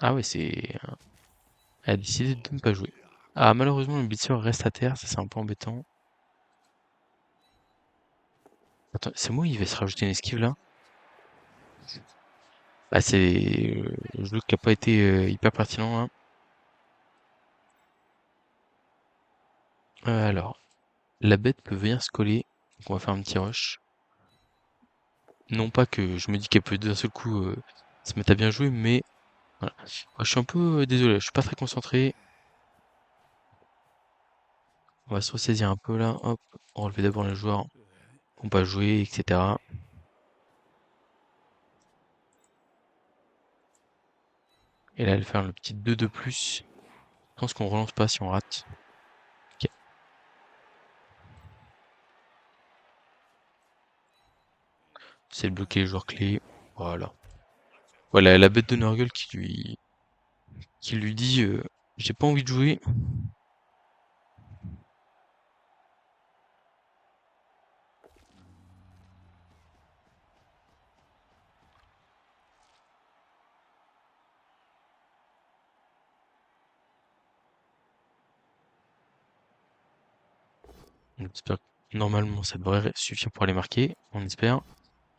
Ah ouais, elle a décidé de ne pas jouer. Ah, malheureusement, le blitzer reste à terre, ça c'est un peu embêtant. Attends, c'est moi, il va se rajouter une esquive là? Bah c'est le jeu qui a pas été hyper pertinent là. Alors, la bête peut venir se coller, donc on va faire un petit rush. Non pas que je me dis qu'elle peut d'un seul coup se mettre à bien jouer, mais voilà. Moi, je suis un peu désolé, je suis pas très concentré. On va se ressaisir un peu là, hop, enlever d'abord les joueurs qui n'ont pas joué, etc. Et là, elle va faire le petit 2 de plus. Je pense qu'on relance pas si on rate. Ok. C'est de bloquer les joueurs clés. Voilà. Voilà, la bête de Nurgle qui lui dit j'ai pas envie de jouer. On espère que normalement ça devrait suffire pour aller marquer. On espère.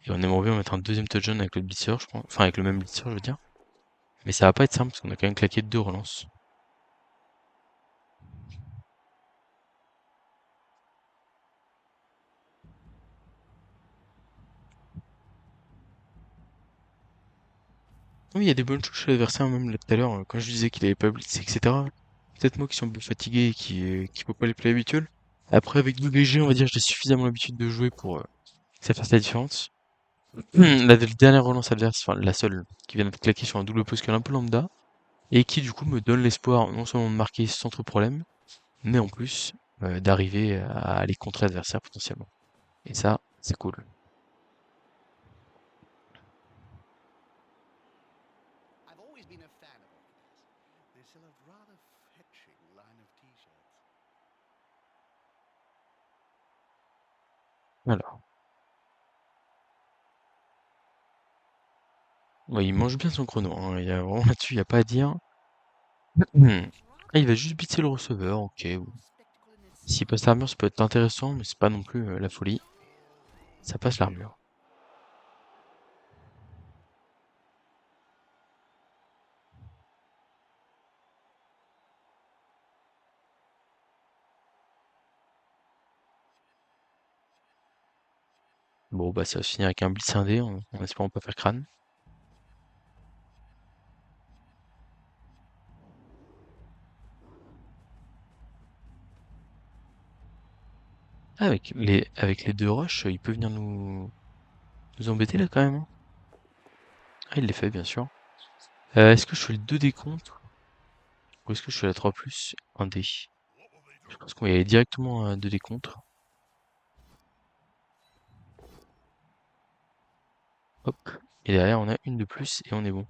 Et on aimerait bien mettre un deuxième touchdown avec le blitzer, je pense. Enfin, avec le même blitzer, je veux dire. Mais ça va pas être simple parce qu'on a quand même claqué 2 relances. Oui, il y a des bonnes choses chez l'adversaire, même là tout à l'heure, quand je disais qu'il avait pas blitz, etc. Peut-être moi qui suis un peu fatigué et qui peut pas les plays habituels. Après, avec 2 BG, on va dire, j'ai suffisamment l'habitude de jouer pour que ça fasse la différence. La dernière relance adverse, enfin la seule, qui vient d'être claquée sur un double post un peu lambda, et qui du coup me donne l'espoir non seulement de marquer sans trop de problème, mais en plus d'arriver à aller contrer l'adversaire potentiellement. Et ça, c'est cool. always been a fan of Orchidas. They sell a rather fetching line of t-shirts. Alors. Ouais, il mange bien son chrono, hein. Il y a vraiment là-dessus, il n'y a pas à dire. Ah, il va juste blitzer le receveur, ok. Bon. S'il passe l'armure, ça peut être intéressant, mais c'est pas non plus la folie. Ça passe l'armure. Bon, bah ça va se finir avec un blitz indé, en espérant pas faire crâne. Ah, avec les deux rushs, il peut venir nous embêter là quand même, hein. Ah, il les fait, bien sûr. Est-ce que je fais le 2 décompte ou est-ce que je fais la 3 plus 1 dé? Je pense qu'on va y aller directement à 2 décompte. Hop. Et derrière, on a une de plus et on est bon.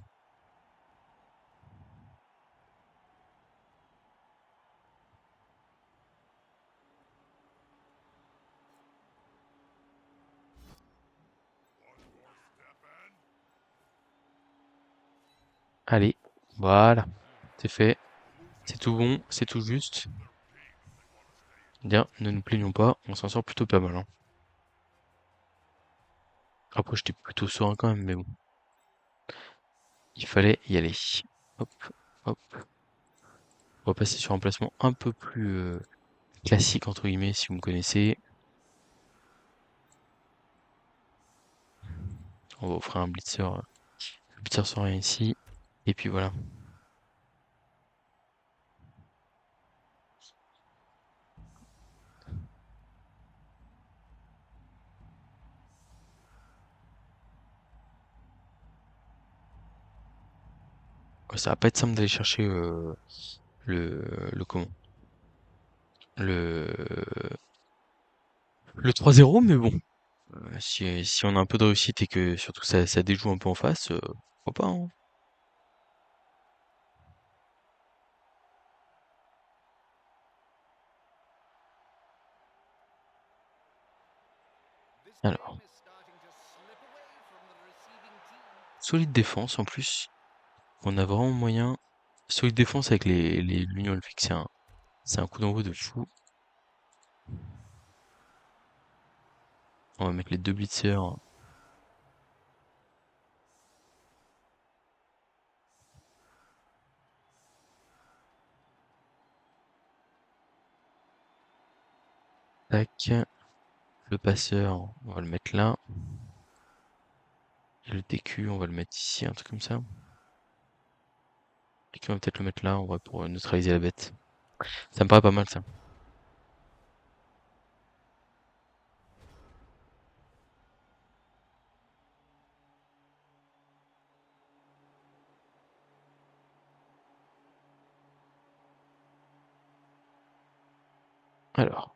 Allez, voilà. C'est fait. C'est tout bon, c'est tout juste. Bien, ne nous plaignons pas, on s'en sort plutôt pas mal, hein. Après, j'étais plutôt serein quand même, mais bon. Il fallait y aller. Hop, hop. On va passer sur un placement un peu plus classique, entre guillemets, si vous me connaissez. On va offrir un blitzer. Le blitzer sans rien ici. Et puis voilà. Ouais, ça va pas être simple d'aller chercher le comment? Le, le 3-0, mais bon. Si on a un peu de réussite et que surtout ça déjoue un peu en face, pourquoi pas, hein. This Alors, game is starting to slip away from the receiving team. solide défense en plus. On a vraiment moyen. Solide défense avec l'Union Olympique, c'est un coup d'envoi de fou. On va mettre les deux blitzers. Tac. Le passeur, on va le mettre là. Et le TQ, on va le mettre ici, un truc comme ça. Le TQ, on va peut-être le mettre là, on va pour neutraliser la bête. Ça me paraît pas mal ça. Alors,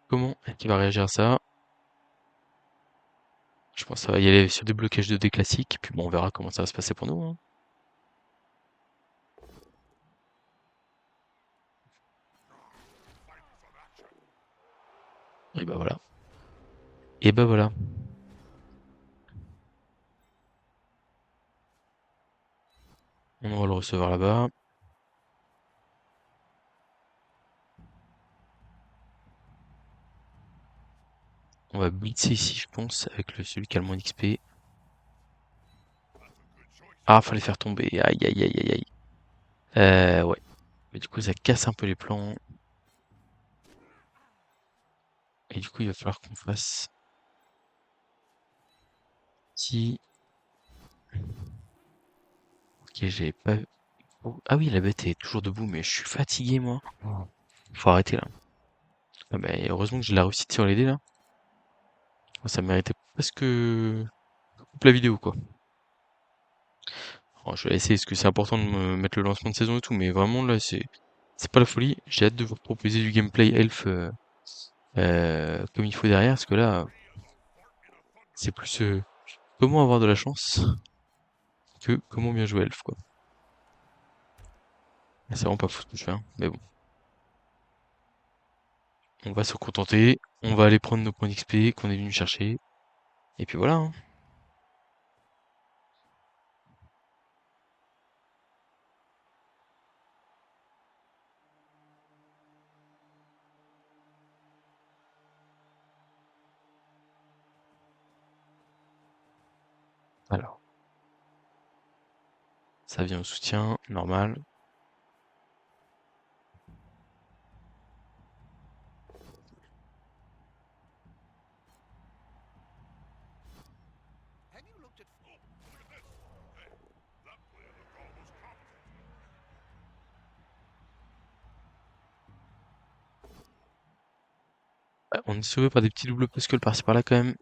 comment est-ce qu'il va réagir à ça? Je pense que ça va y aller sur des blocages de dés classiques, puis bon, on verra comment ça va se passer pour nous, hein. Et bah voilà. Et bah voilà. On va le recevoir là-bas. On va blitzer ici, je pense, avec celui qui a le moins d'XP. Ah, fallait faire tomber. Aïe, aïe, aïe, aïe, aïe. Ouais. Mais du coup, ça casse un peu les plans. Et du coup, il va falloir qu'on fasse petit. Ok, j'avais pas. Oh, ah oui, la bête est toujours debout, mais je suis fatigué, moi. Faut arrêter là. Ah bah, heureusement que j'ai la réussite sur les dés là. Ça méritait presque coupe la vidéo quoi. Alors, je vais essayer parce que c'est important de me mettre le lancement de saison et tout, mais vraiment là c'est pas la folie. J'ai hâte de vous proposer du gameplay elf comme il faut derrière, parce que là c'est plus comment avoir de la chance que comment bien jouer elf quoi. C'est vraiment pas fou ce que je fais, hein, mais bon. On va se contenter, on va aller prendre nos points d'XP qu'on est venu chercher, et puis voilà, hein. Alors, ça vient au soutien, normal. Have you looked at Oh, look at this. Hey, that play looked almost competent. Ouais, on est sauvé par des petits doubles pascal par-ci par-là quand même.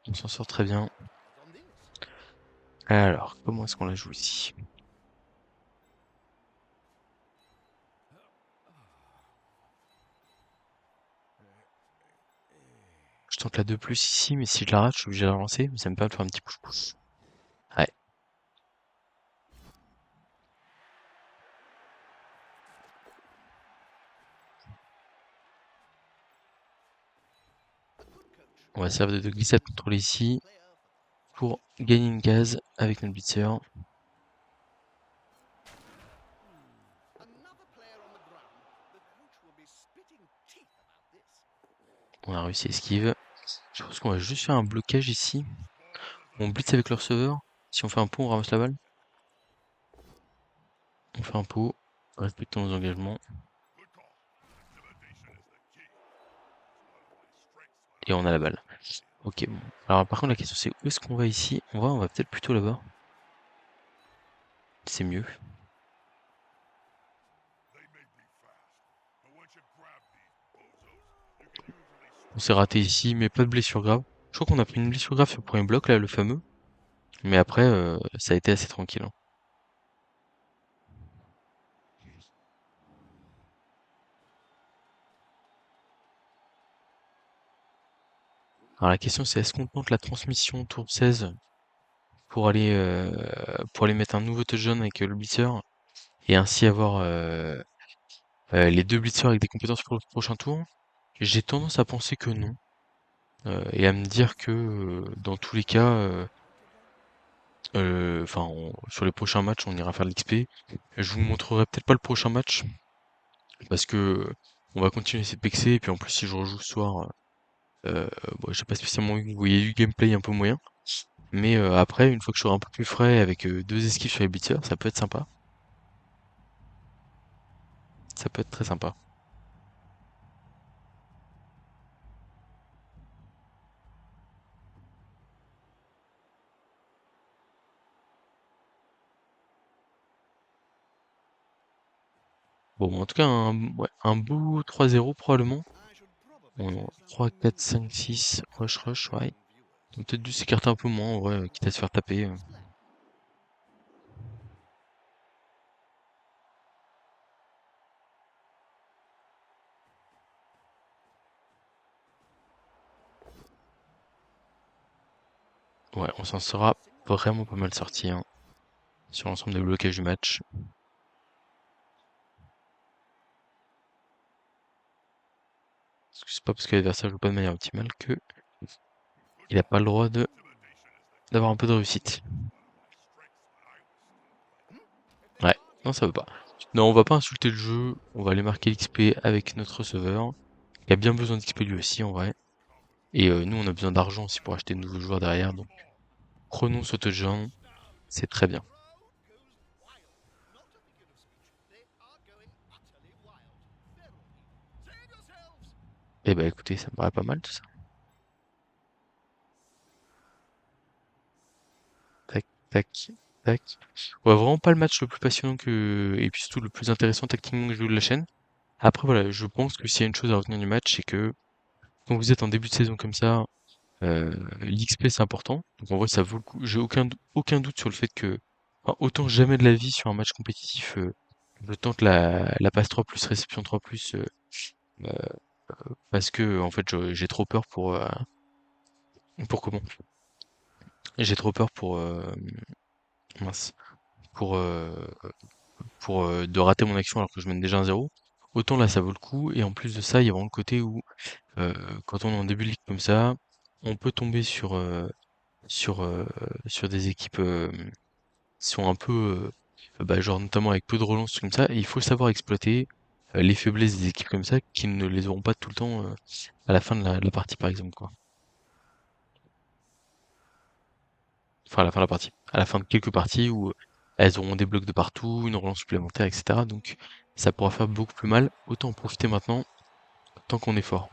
On s'en sort très bien. on this? Alors, comment est-ce qu'on la joue ici? Je tente la 2 plus ici, mais si je la rate, je suis obligé de la relancer, mais ça me permet de faire un petit push-push. Ouais, A good coach on va servir de glissade contrôlée ici player for pour gagner une case avec notre blitzer. another player on the ground. The coach will be spitting teeth about this. On a réussi à esquive. Je pense qu'on va juste faire un blocage ici. Spoilers On of blitz avec le receveur. Si on fait un pot, on ramasse la balle. On fait un pot. Respectons nos engagements. good call. Intimidation is the key. It's one of my strengths Et when on I'm a la on balle. the field. Ok, bon. Alors par contre, la question c'est où est-ce qu'on va ici? On va peut-être plutôt là-bas. C'est mieux. They may be fast, but once you grab these bozos, you can usually On string s'est 'em raté along. ici, mais pas de blessure grave. Je crois qu'on a pris une blessure grave sur le premier bloc, là, le fameux. Mais après, ça a été assez tranquille, hein. Alors la question c'est est-ce qu'on tente la transmission tour 16 pour aller mettre un nouveau touchdown avec le blitzer et ainsi avoir les deux blitzers avec des compétences pour le prochain tour? J'ai tendance à penser que non. Et à me dire que dans tous les cas, enfin sur les prochains matchs, on ira faire de l'XP. Je vous montrerai peut-être pas le prochain match parce que on va continuer ces PXC et puis en plus si je rejoue ce soir, bon, j'ai pas spécialement eu, vous voyez, du gameplay un peu moyen. Mais après, une fois que je serai un peu plus frais avec deux esquives sur les blitzers, ça peut être sympa. Ça peut être très sympa. Bon, en tout cas, ouais, un beau 3-0 probablement. I should probably On, say 3, something 4, for 5, 6, rush, rush, ouais. non viewers. On a peut-être dû s'écarter un peu moins, ouais, quitte à se faire taper. Splendid. Ouais, on s'en sera vraiment pas mal sorti, hein, sur l'ensemble des blocages du match. Parce que c'est pas parce que l'adversaire joue pas de manière optimale que Good il a pas call. le droit de Intimidation is the d'avoir key. un peu de réussite. One of my strengths when I was still playing. If they Ouais, can't non, hit ça the veut pas. ball, Non, on va pas insulter le jeu, on va aller marquer l'XP avec notre receveur. Il a bien besoin d'XP lui aussi en vrai. Competent. Et nous, on a besoin d'argent aussi pour acheter de nouveaux joueurs derrière, donc Good ball. prenons ce touchdown, touchdown. c'est très The bien. crowd goes wild. Not a figure of speech. They are going utterly wild. Feral people. Save yourselves. Eh ben écoutez, ça me paraît pas mal tout ça. Tac, tac, tac. Ouais, vraiment pas le match le plus passionnant que... Et puis surtout le plus intéressant tactiquement que j'ai eu de la chaîne. Après voilà, je pense que s'il y a une chose à retenir du match, c'est que quand vous êtes en début de saison comme ça, l'XP c'est important. Donc en vrai ça vaut le coup. J'ai aucun doute sur le fait que... Enfin, autant jamais de la vie sur un match compétitif, je tente la passe 3 plus réception 3 plus euh, parce que en fait j'ai trop peur pour comment? J'ai trop peur pour mince. Pour de rater mon action alors que je mène déjà 1-0. Autant là ça vaut le coup, et en plus de ça, il y a vraiment le côté où quand on est en début de ligue comme ça, on peut tomber sur, euh, sur des équipes qui sont un peu, bah, genre notamment avec peu de relance comme ça, et il faut savoir exploiter les faiblesses des équipes comme ça qui ne les auront pas tout le temps à la fin de la partie par exemple quoi. Enfin à la fin de la partie, à la fin de quelques parties où elles auront des blocs de partout, une relance supplémentaire, etc. Donc ça pourra faire beaucoup plus mal. Autant en profiter maintenant tant qu'on est fort.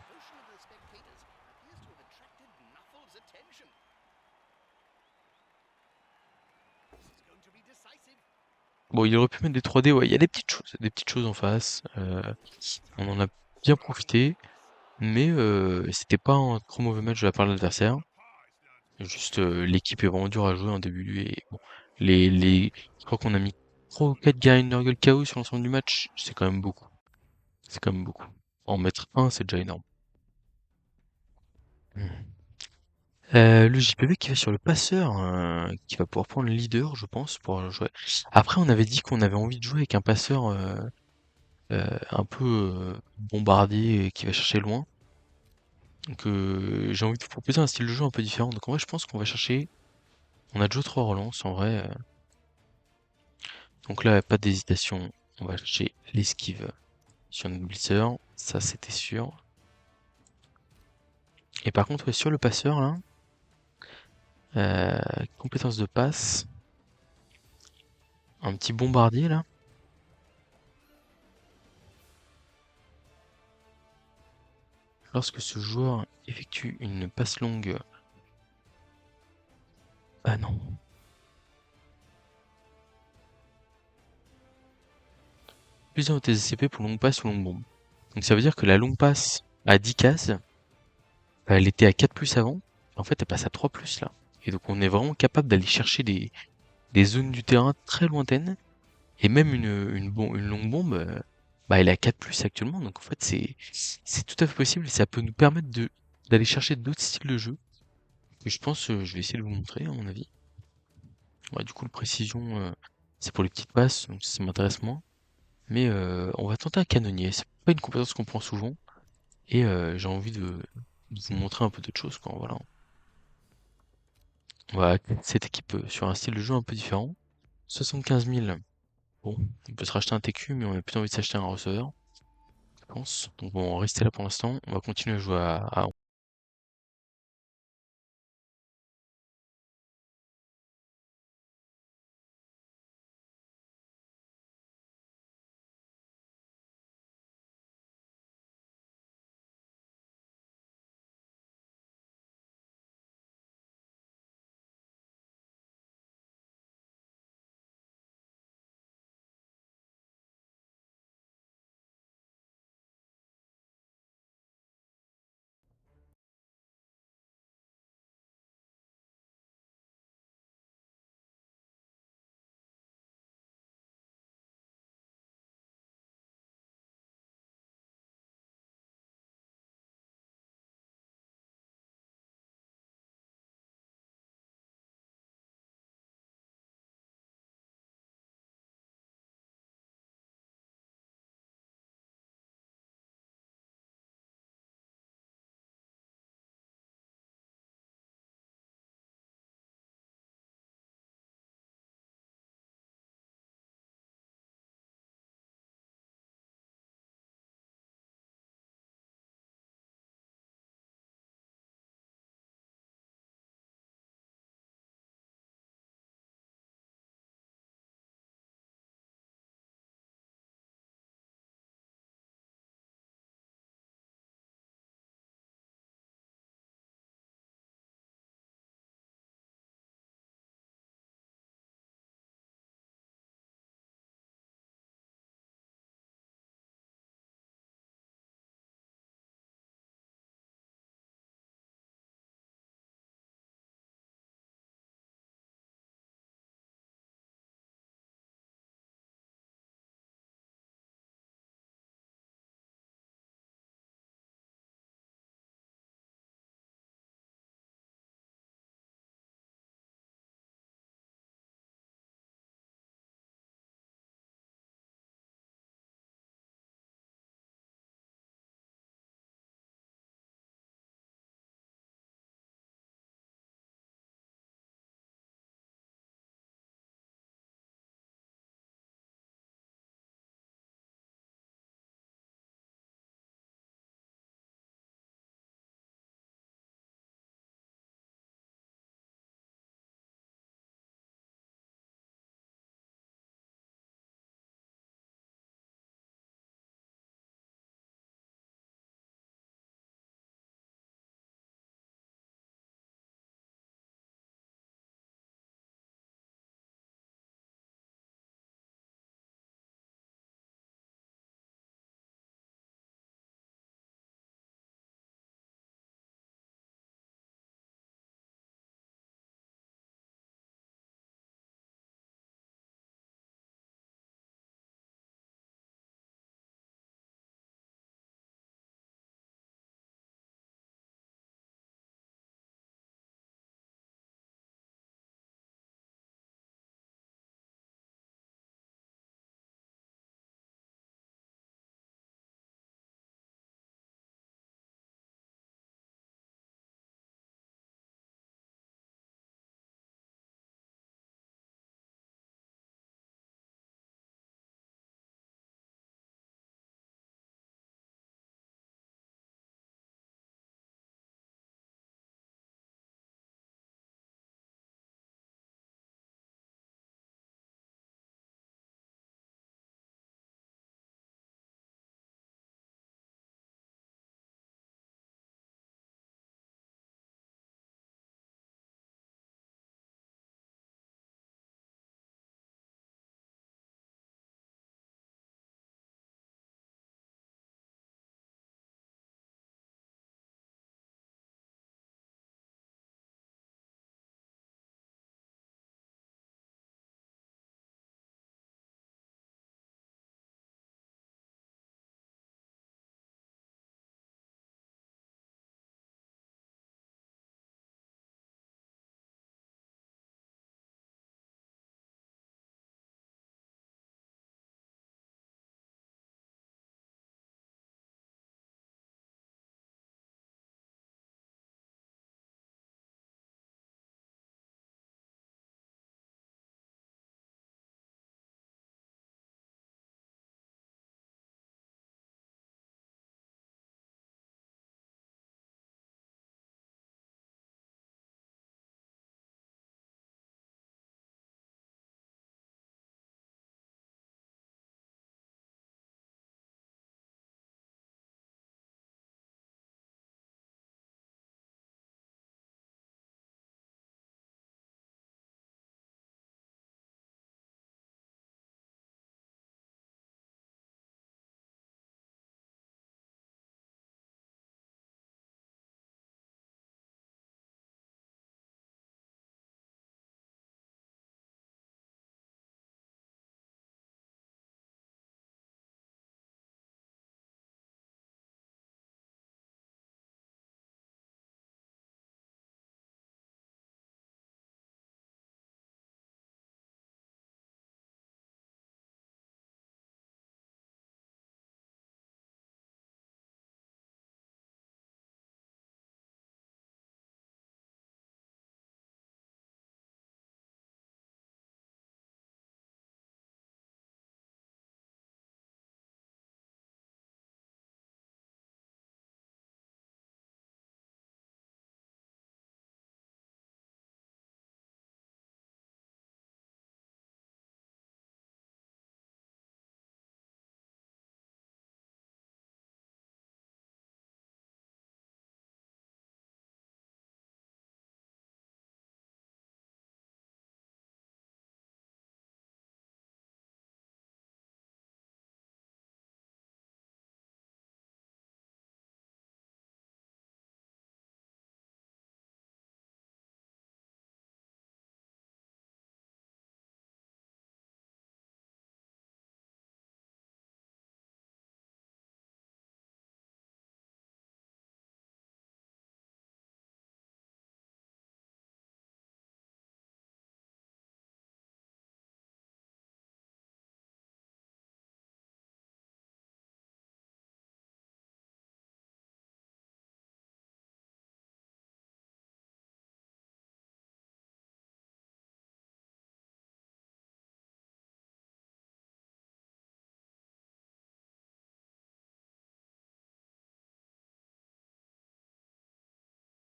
Bon, il aurait pu mettre des 3D, ouais, il y a des petites choses en face. On en a bien profité, mais c'était pas un trop mauvais match de la part de l'adversaire. Juste, l'équipe est vraiment dure à jouer en début, et bon, je crois qu'on a mis 3 ou 4 Gary Nurgle KO sur l'ensemble du match, c'est quand même beaucoup. C'est quand même beaucoup. En mettre un, c'est déjà énorme. Le JPV qui va sur le passeur, qui va pouvoir prendre le leader, je pense, pour jouer. Après, on avait dit qu'on avait envie de jouer avec un passeur un peu bombardier et qui va chercher loin. Donc j'ai envie de vous proposer un style de jeu un peu différent. Donc en vrai, je pense qu'on va chercher. On a déjà 3 relances en vrai. Donc là, pas d'hésitation. On va chercher l'esquive sur notre blitzer. Ça, c'était sûr. Et par contre, ouais, sur le passeur là, compétence de passe, un petit bombardier là. Lorsque ce joueur effectue une passe longue. Ah non. Plusieurs TCP pour longue passe ou longue bombe. Donc ça veut dire que la longue passe à 10 cases, elle était à 4+ avant. En fait, elle passe à 3+ là. Et donc on est vraiment capable d'aller chercher des zones du terrain très lointaines. Et même une longue bombe, bah, elle est à 4+ actuellement. Donc en fait, c'est tout à fait possible, et ça peut nous permettre d'aller chercher d'autres styles de jeu. Que je pense, je vais essayer de vous montrer, à mon avis. Ouais, du coup, le précision, c'est pour les petites passes, donc ça m'intéresse moins. Mais on va tenter un canonnier. C'est pas une compétence qu'on prend souvent. Et j'ai envie de vous montrer un peu d'autres choses, quoi. Voilà. Voilà, cette équipe sur un style de jeu un peu différent. 75 000. Bon, on peut se racheter un TQ, mais on a plutôt envie de s'acheter un receveur, je pense. Donc bon, on va rester là pour l'instant. On va continuer à jouer à